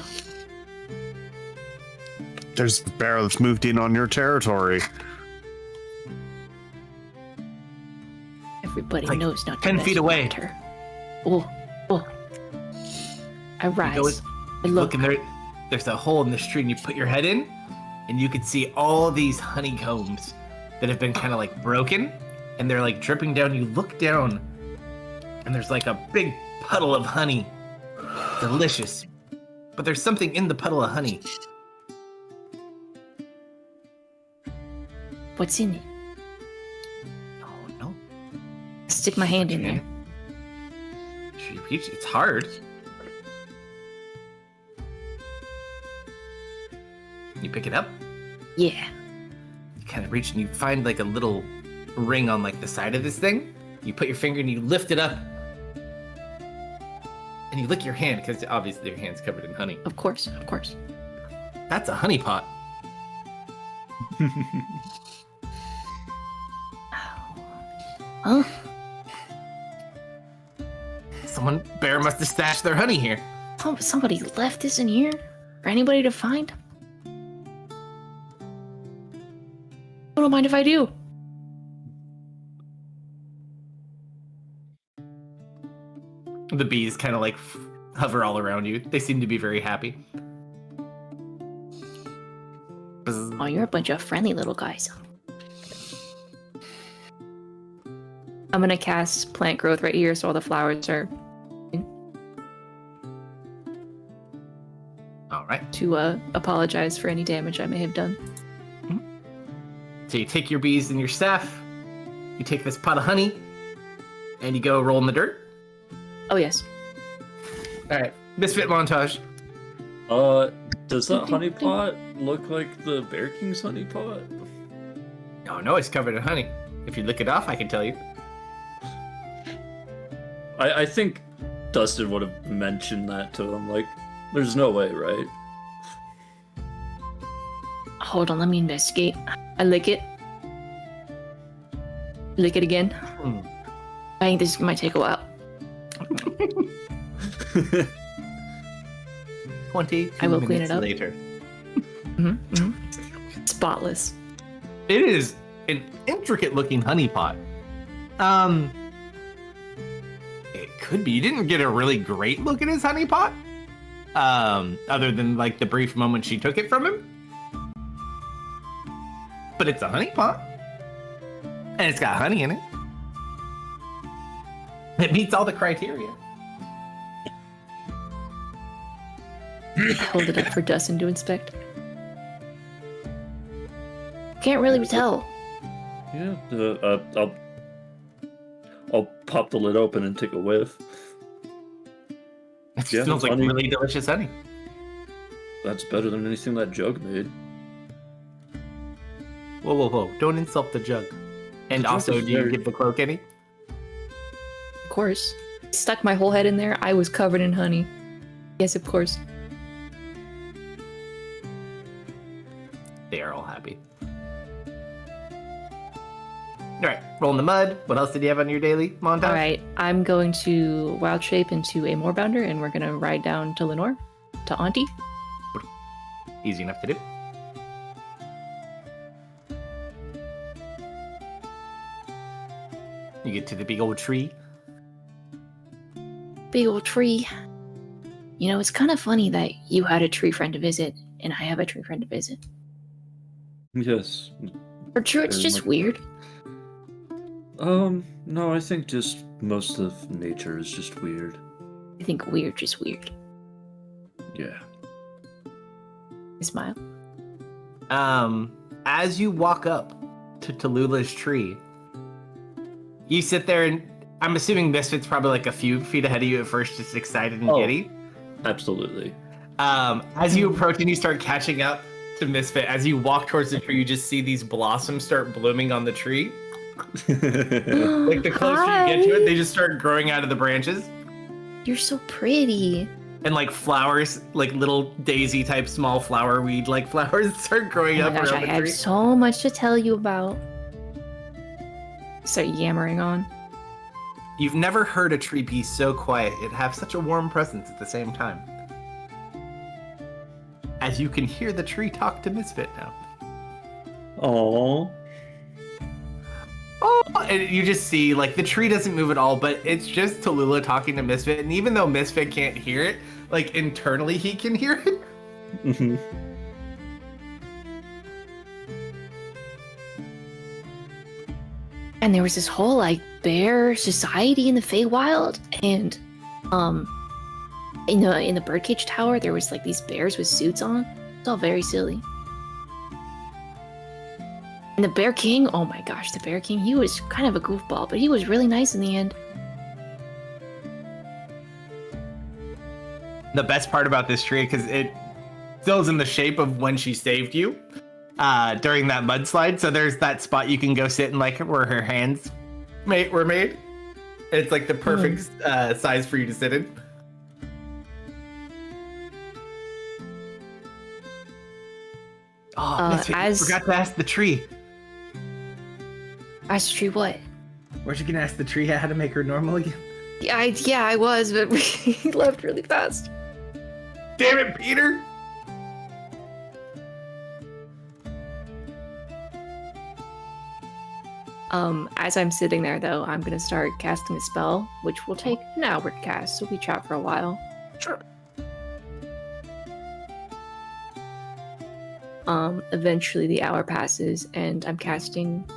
There's a bear that's moved in on your territory. everybody Like knows not to 10 mess feet away. around her. Oh, oh. I rise. go- I look. Look, and there's a hole in the street, and you put your head in, and you can see all these honeycombs that have been kind of like broken, and they're like dripping down. You look down, and there's like a big puddle of honey. Delicious. But there's something in the puddle of honey. What's in it? Oh no. Stick my hand in there. Should you reach? It's hard. You pick it up. Yeah. You kind of reach and you find like a little ring on like the side of this thing. You put your finger and you lift it up. And you lick your hand because obviously your hand's covered in honey. Of course, of course. That's a honey pot. Huh? Bear must have stashed their honey here. Somebody left this in here for anybody to find? I don't mind if I do. The bees kind of like hover all around you. They seem to be very happy. Buzz. Oh, you're a bunch of friendly little guys. I'm gonna cast plant growth right here so all the flowers are All right. to apologize for any damage I may have done. So you take your bees and your staff. You take this pot of honey, and you go roll in the dirt. Oh yes. All right. Misfit montage. Does that honey pot look like the Bear King's honey pot? Oh no, it's covered in honey. If you lick it off, I can tell you. I think Dustin would have mentioned that to him. Like, there's no way, right? Hold on, let me investigate. I lick it. Lick it again. I think this might take a while. 22 I will clean minutes it up. later. Spotless. It is an intricate looking honey pot. It could be. You didn't get a really great look at his honey pot. Other than like the brief moment she took it from him. But it's a honey pot. And it's got honey in it. It meets all the criteria. I hold it up for Dustin to inspect. Can't really tell. Yeah. I'll pop the lid open and take a whiff. It Yeah, smells like honey. really delicious honey. That's better than anything that jug made. Whoa, whoa, whoa. Don't insult the jug. And The jug also, is do you very- give the cloak any? Of course. Stuck my whole head in there. I was covered in honey. Yes, of course. They are all happy. All right, roll in the mud. What else did you have on your daily montage? All right, I'm going to wild shape into a moorbounder, and we're gonna ride down to Lenore, to Auntie. Easy enough to do. You get to the big old tree. Big old tree. You know, it's kind of funny that you had a tree friend to visit, and I have a tree friend to visit. Yes. For true, it's Very just much. weird. No, I think just most of nature is just weird. I think weird, just weird. Yeah. I smile. As you walk up to Tallulah's tree, you sit there and I'm assuming Misfit's probably like a few feet ahead of you at first, just excited and giddy. Absolutely. As you approach and you start catching up to Misfit, as you walk towards the tree, you just see these blossoms start blooming on the tree. Like the closer you get to it, they just start growing out of the branches. You're so pretty. And like flowers, like little daisy type small flower weed like flowers start growing Oh up my gosh, around I the have tree. so much to tell you about. Start yammering on. You've never heard a tree be so quiet. It have such a warm presence at the same time. As you can hear the tree talk to Misfit now. Aww. Oh, and you just see, like, the tree doesn't move at all, but it's just Tallulah talking to Misfit, and even though Misfit can't hear it, like, internally he can hear it. Mm-hmm. And there was this whole, like, bear society in the Feywild, and, in the birdcage tower, there was, like, these bears with suits on. It's all very silly. And the Bear King, oh my gosh, the Bear King, he was kind of a goofball, but he was really nice in the end. The best part about this tree, because it still's in the shape of when she saved you during that mudslide. So there's that spot you can go sit in, like where her hands were made. It's like the perfect size for you to sit in. Oh, Misfit, you forgot to ask the tree. Ask the tree what? Weren't you gonna ask the tree how to make her normal again? Yeah, I was, but he left really fast. Damn it, Peter! As I'm sitting there, though, I'm gonna start casting a spell, which will take an hour to cast, so we chat for a while. Sure. Eventually the hour passes, and I'm casting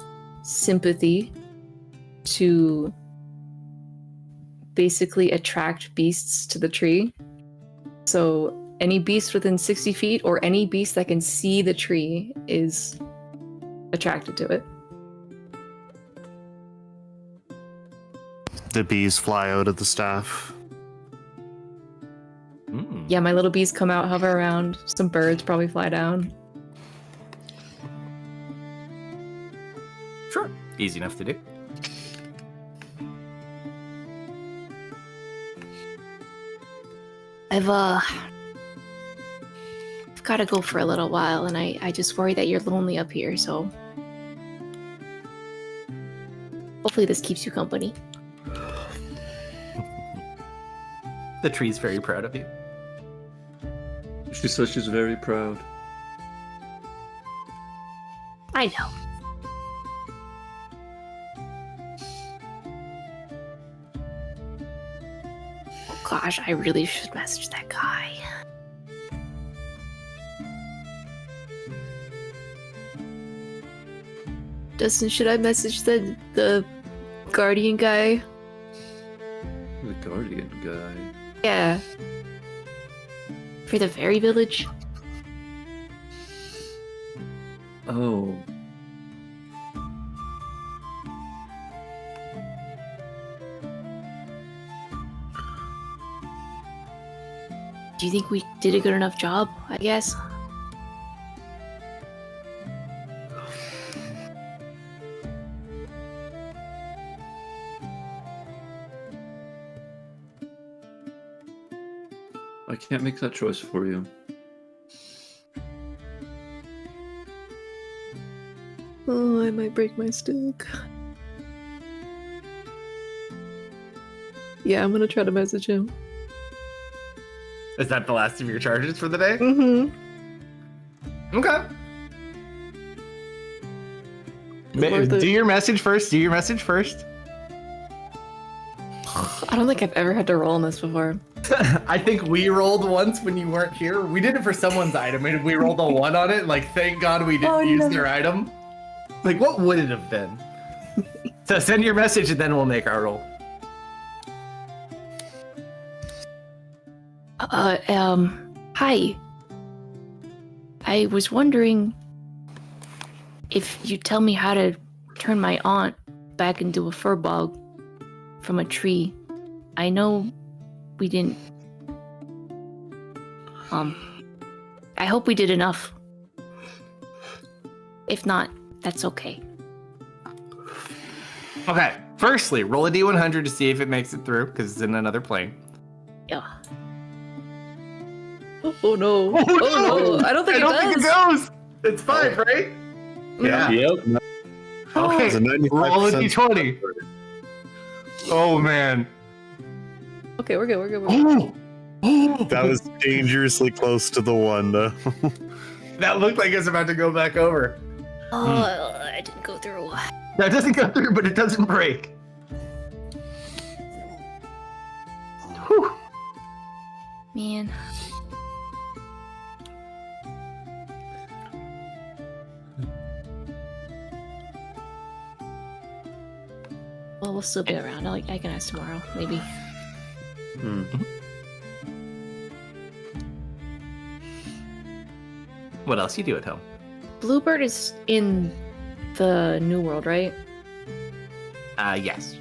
Sympathy to basically attract beasts to the tree. So any beast within 60 feet or any beast that can see the tree is attracted to it. The bees fly out of the staff. Yeah, my little bees come out, hover around. Some birds probably fly down. Sure. Easy enough to do. I've got to go for a little while, and I just worry that you're lonely up here, so hopefully this keeps you company. The tree's very proud of you. She says she's very proud. I know. Oh gosh, I really should message that guy. Dustin, should I message the guardian guy? The guardian guy. Yeah. For the fairy village? Oh. Do you think we did a good enough job, I guess? I can't make that choice for you. Oh, I might break my stick. Yeah, I'm gonna try to message him. Is that the last of your charges for the day? Mm-hmm. Okay. Do your message first. Do your message first. I don't think I've ever had to roll on this before. I think we rolled once when you weren't here. We did it for someone's item, and we rolled a 1 on it. Like, thank God we didn't use their item. Like, what would it have been? So send your message, and then we'll make our roll. Hi. I was wondering if you'd tell me how to turn my aunt back into a furball from a tree. I know we didn't. I hope we did enough. If not, that's okay. Okay. Firstly, roll a d100 to see if it makes it through, because it's in another plane. Yeah. Oh no! Oh no! I don't think it goes. It's 5, right? Yeah. Yep. Okay. It's a 95% Roll a d20. Oh man. Okay, we're good. We're good. That was dangerously close to the 1, though. That looked like it's about to go back over. Oh, I didn't go through. That doesn't go through, but it doesn't break. Whew. Man. Well, we'll still be around. I can ask tomorrow, maybe. What else you do at home? Bluebird is in the New World, right? Yes.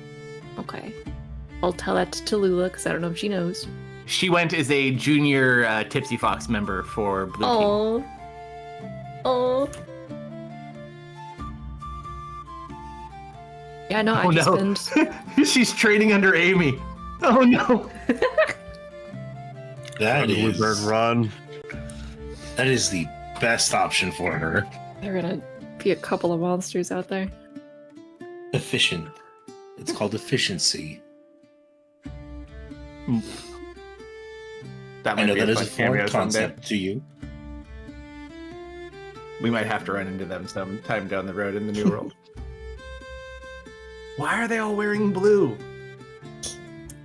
Okay. I'll tell that to Tallulah, because I don't know if she knows. She went as a junior Tipsy Fox member for Blue Team. Oh. Yeah, no, I Oh, just no. spend... She's training under Amy. Oh no. That Bluebird run. That is the best option for her. There are gonna be a couple of monsters out there. Efficient. It's called efficiency. That I might know be that is a fun cameo foreign someday. concept to you. We might have to run into them sometime down the road in the New World. Why are they all wearing blue?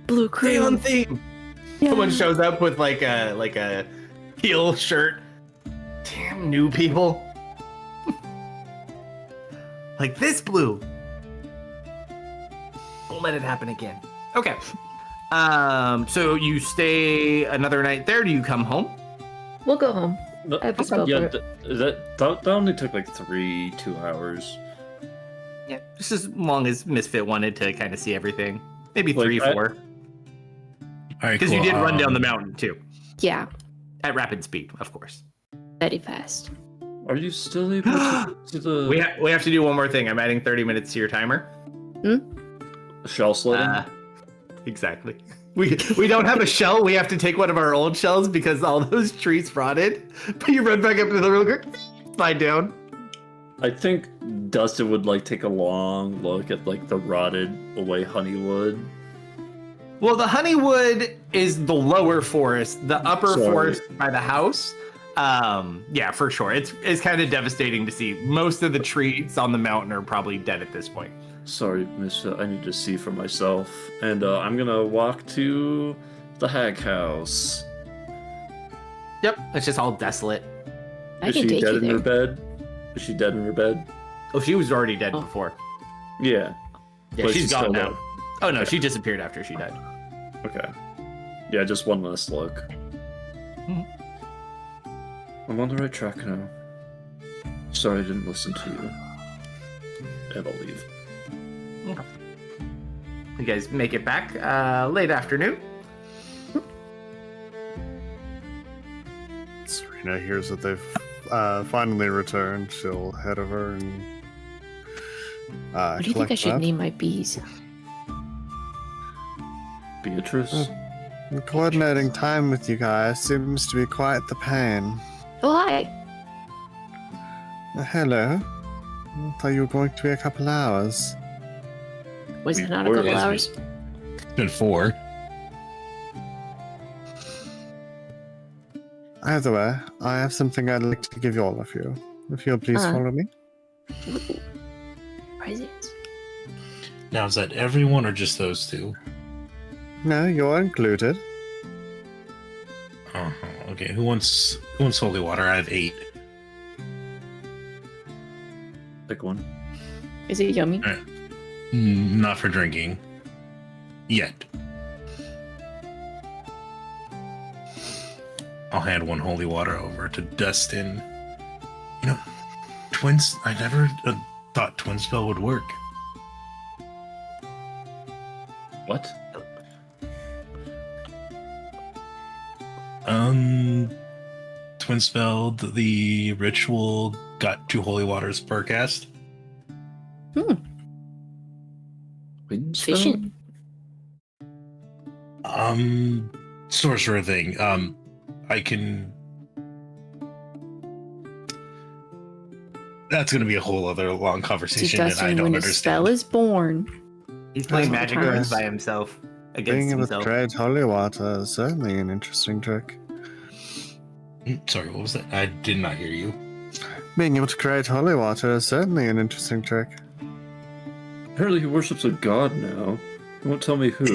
Blue crew. Stay on theme. Yeah. Someone shows up with like a heel shirt. Damn new people. Like this blue. Don't let it happen again. Okay. So you stay another night there. Do you come home? We'll go home. I have to spell for it. That only took like 2 hours. Yeah, just as long as Misfit wanted to kind of see everything. Maybe Like, 3, 4. All right, Because cool. you did run down the mountain too, Yeah, at rapid speed, of course. very fast. Are you still able to do the We have to do one more thing. I'm adding 30 minutes to your timer. shell slitting? Exactly. We don't have a shell. We have to take one of our old shells because all those trees rotted. But you run back up to the real quick, slide down. I think Dustin would like take a long look at like the rotted away honeywood. Well, the honeywood is the lower forest. The upper Sorry. forest by the house. Yeah, for sure. It's kind of devastating to see. Most of the trees on the mountain are probably dead at this point. Sorry, Misfit, I need to see for myself. And I'm gonna walk to the hag house. Yep, it's just all desolate. I Is can she take dead you in there. her bed? Is she dead in her bed? Oh, she was already dead Oh. before. Yeah. Yeah, But she's she's gone still now. alive. Oh no, she disappeared after she died. Okay. Yeah, just one last look. Mhm. I'm on the right track now. Sorry I didn't listen to you. And I'll leave. You guys make it back late afternoon. Serena hears that they've finally returned. She'll head over and What do you think I collect should that. name my bees? Beatrice? Coordinating time with you guys seems to be quite the pain. Oh, hi. Hello. I thought you were going to be a couple hours. Was it not a Where couple is it? hours? It's been 4. Either way, I have something I'd like to give you all of you. If you'll please Uh-huh. follow me. Ooh. Presents. Now, is that everyone or just those two? No, you're included. Uh-huh. Okay, who wants holy water? I have 8. Pick one. Is it yummy? Not for drinking. Yet. I'll hand 1 holy water over to Dustin. You know, twins, I never thought twin spell would work. What? Twin spelled the ritual got 2 holy waters per cast. Efficient. Sorcerer thing. I can. That's going to be a whole other long conversation, and I don't when a understand. spell is born. He's playing magic Sometimes. cards by himself against Being able to himself. create holy water is certainly an interesting trick. Sorry, what was that? I did not hear you. Being able to create holy water is certainly an interesting trick. Apparently he worships a god now. You won't tell me who.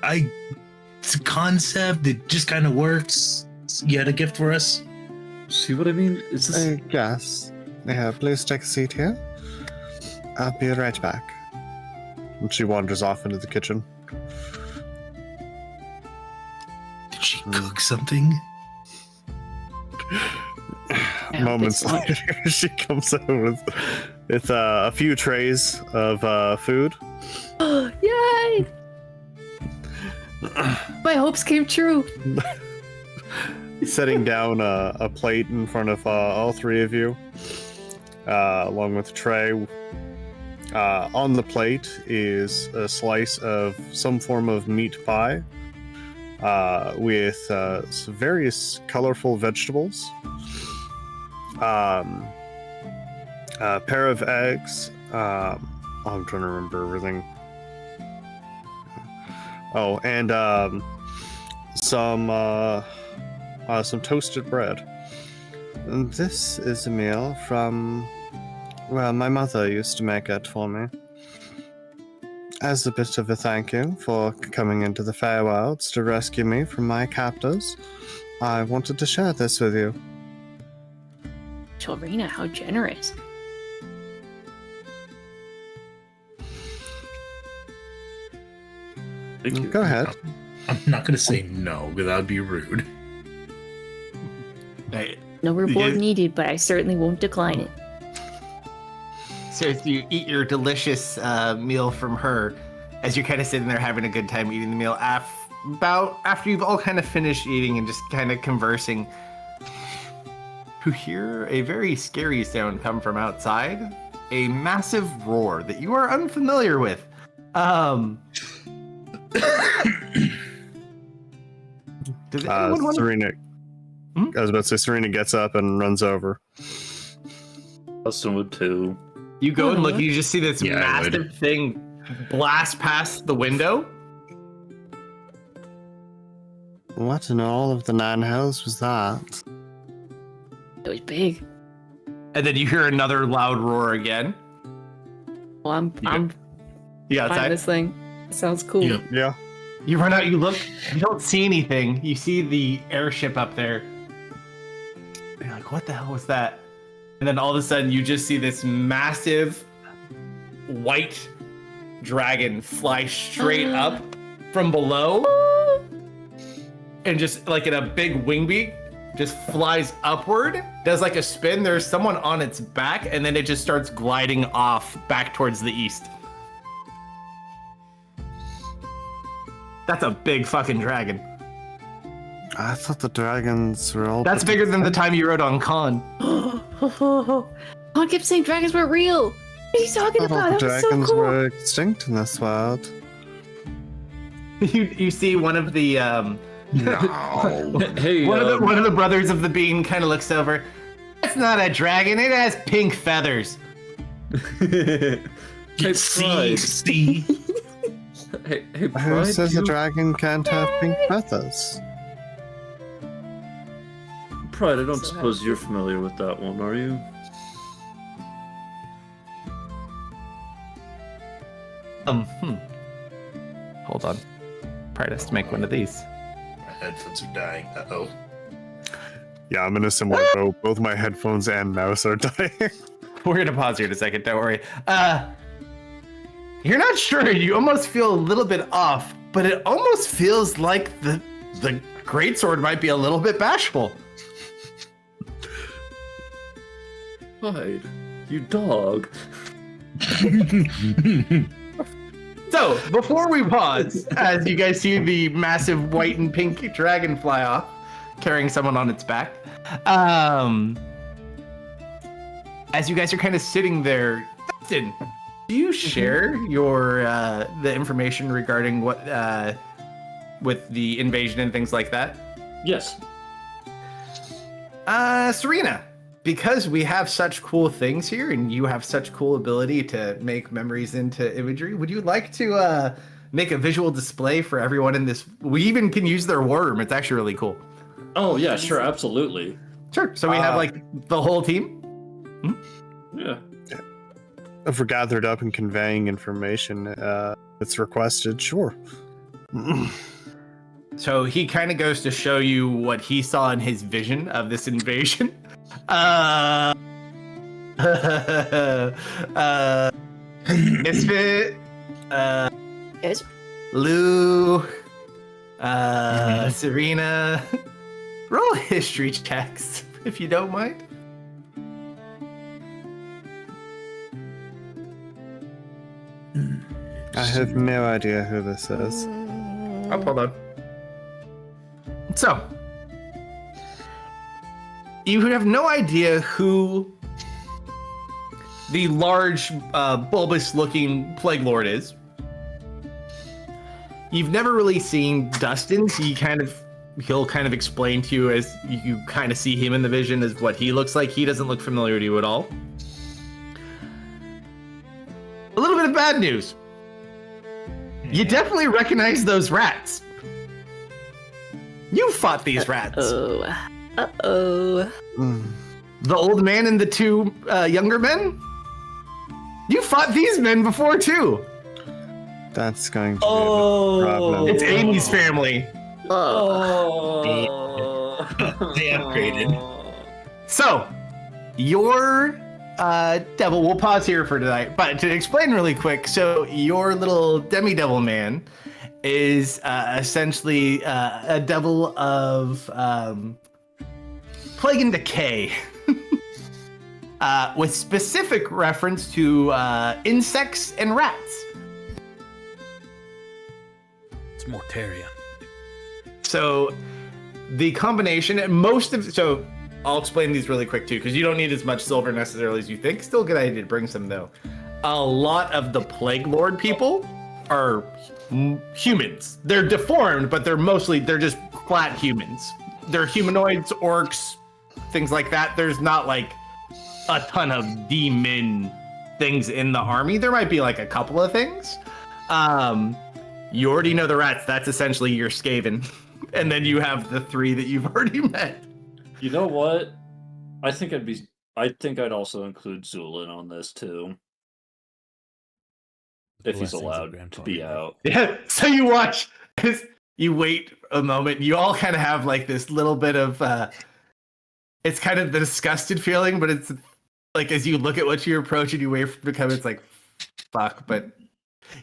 It's a concept. It just kind of works. You had a gift for us? See what I mean? Is this... Yes. Yeah, please take a seat here. I'll be right back. And she wanders off into the kitchen. Did she cook something? Moments later, she comes over with a few trays of food. Yay! My hopes came true. Setting down a plate in front of all three of you, along with a tray. On the plate is a slice of some form of meat pie with some various colorful vegetables, a pair of eggs. I'm trying to remember everything. Oh, and some toasted bread. And this is a meal from, well, my mother used to make it for me. As a bit of a thank you for coming into the Feywilds to rescue me from my captors, I wanted to share this with you. Torina, how generous. Thank you. Go ahead. I'm not going to say no, because that would be rude. Right. No reward needed, but I certainly won't decline it. So as you eat your delicious meal from her, as you're kind of sitting there having a good time eating the meal, after you've all kind of finished eating and just kind of conversing, you hear a very scary sound come from outside, a massive roar that you are unfamiliar with. Does anyone want to... Serena. I was about to say, Serena gets up and runs over. Austin would too. You go and look, and you just see this Yeah, I would. massive thing blast past the window. What in all of the nine hells was that? It was big. And then you hear another loud roar again. Well, I'm You finding outside. this thing. It sounds cool. Yep. Yeah. You run out, you look, you don't see anything. You see the airship up there. You're like, what the hell was that? And then all of a sudden, you just see this massive white dragon fly straight up from below. And just like in a big wing beat, just flies upward, does like a spin. There's someone on its back, and then it just starts gliding off back towards the east. That's a big fucking dragon. I thought the dragons were all... That's bigger than the time you rode on Khan. Khan kept saying dragons weren't real. What are you talking I thought about? the That was so dragons cool. were extinct in this world. You see one of the Hey, one of the brothers of the bean kind of looks over. That's not a dragon. It has pink feathers. hey, Pride. See? Hey, Who Pride, says you... a dragon can't have pink feathers? Pride, I don't suppose you're familiar with that one, are you? Hold on. Pride has to make one of these. My headphones are dying. Uh-oh. Yeah, I'm in a similar boat. Both my headphones and mouse are dying. We're gonna pause here in a second. Don't worry. You're not sure. You almost feel a little bit off, but it almost feels like the greatsword might be a little bit bashful. Pride, you dog. So, before we pause, as you guys see the massive white and pink dragon fly off, carrying someone on its back, as you guys are kind of sitting there, Dustin, do you share your the information regarding what with the invasion and things like that? Yes. Serena, because we have such cool things here and you have such cool ability to make memories into imagery, would you like to make a visual display for everyone in this? We even can use their war room. It's actually really cool. Oh, yeah, sure, absolutely. Sure. So we have like the whole team? Yeah. If we're gathered up and conveying information that's requested, sure. So he kind of goes to show you what he saw in his vision of this invasion. Misfit, Yes. Lou, Serena. Roll history checks, if you don't mind. I have no idea who this is. Oh, hold on. So, you have no idea who the large, bulbous-looking Plague Lord is. You've never really seen Dustin, so he'll kind of explain to you as you kind of see him in the vision as what he looks like. He doesn't look familiar to you at all. A little bit of bad news. You definitely recognize those rats. You fought these rats. Uh-oh. The old man and the two younger men? You fought these men before, too. That's going to be the problem. It's Amy's family. Oh. They upgraded. So, your devil, we'll pause here for tonight, but to explain really quick, so your little demi-devil man is essentially a devil of plague and decay, with specific reference to insects and rats. It's Mortaria. So the combination, so I'll explain these really quick too, because you don't need as much silver necessarily as you think. Still a good idea to bring some though. A lot of the Plague Lord people are humans. They're deformed, but they're just flat humans. They're humanoids, orcs, things like that. There's not like a ton of demon things in the army. There might be like a couple of things. You already know the rats. That's essentially your Skaven. And then you have the three that you've already met. You know what? I think I'd also include Zulin on this too. If he's allowed to be out. Yeah. So you watch, you wait a moment. You all kind of have like this little bit of, it's kind of the disgusted feeling, but it's like as you look at what you approach and you wait for it to come, it's like, fuck, but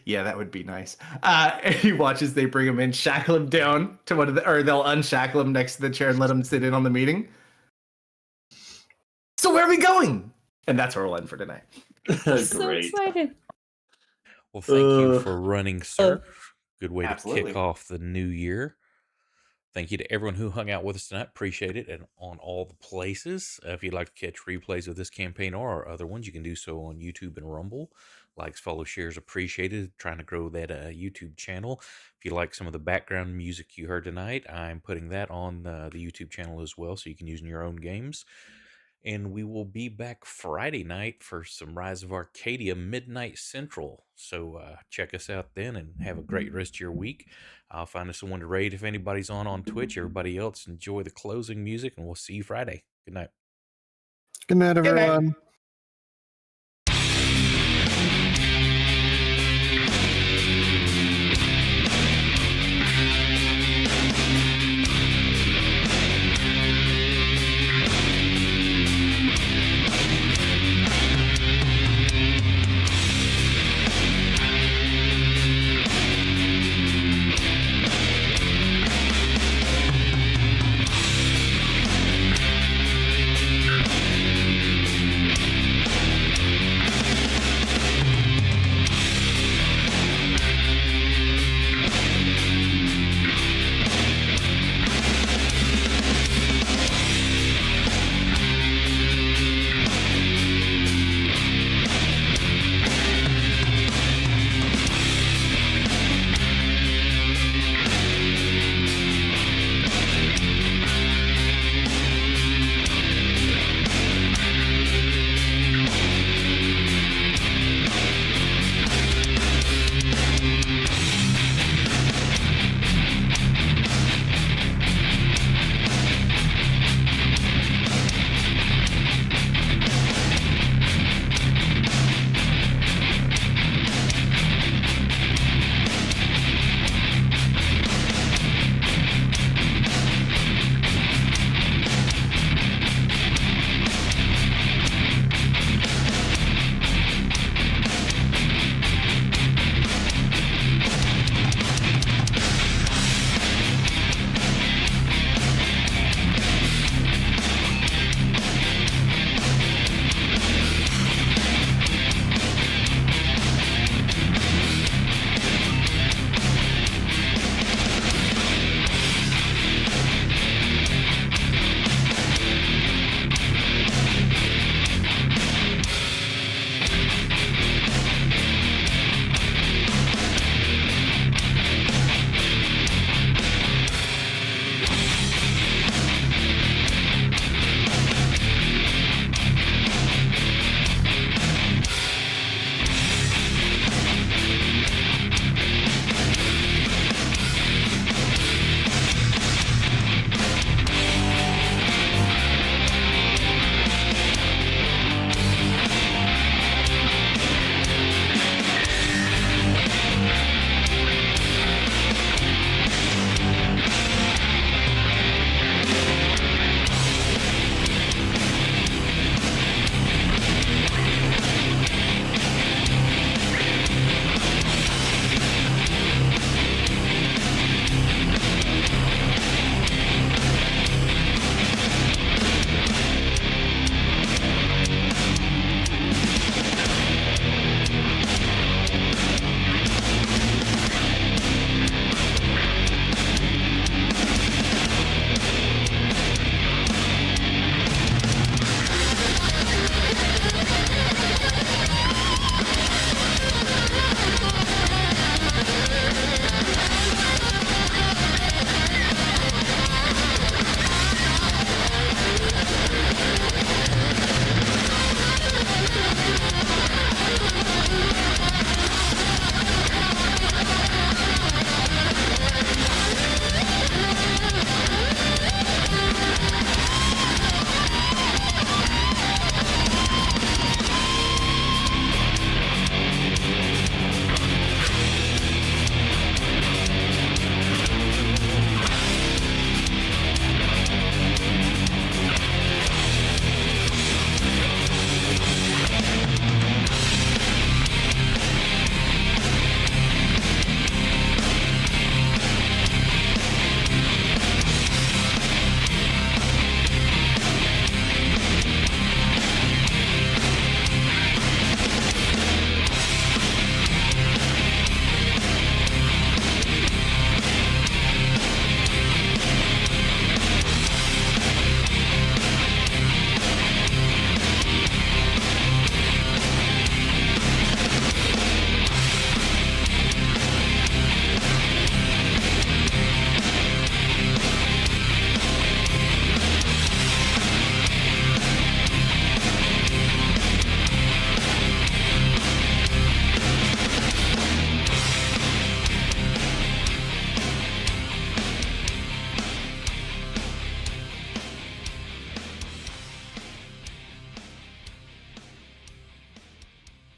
yeah, that would be nice. And he watches, they bring him in, shackle him down to or they'll unshackle him next to the chair and let him sit in on the meeting. So where are we going? And that's where we'll end for tonight. So excited. Well, thank you for running, sir. Good way Absolutely. to kick off the new year. Thank you to everyone who hung out with us tonight. Appreciate it. And on all the places, if you'd like to catch replays of this campaign or our other ones, you can do so on YouTube and Rumble. Likes, follows, shares appreciated. Trying to grow that YouTube channel. If you like some of the background music you heard tonight, I'm putting that on the YouTube channel as well, so you can use in your own games. And we will be back Friday night for some Rise of Arcadia Midnight Central. So check us out then and have a great rest of your week. I'll find us someone to raid if anybody's on Twitch. Everybody else, enjoy the closing music, and we'll see you Friday. Good night. Good night, Good night. everyone.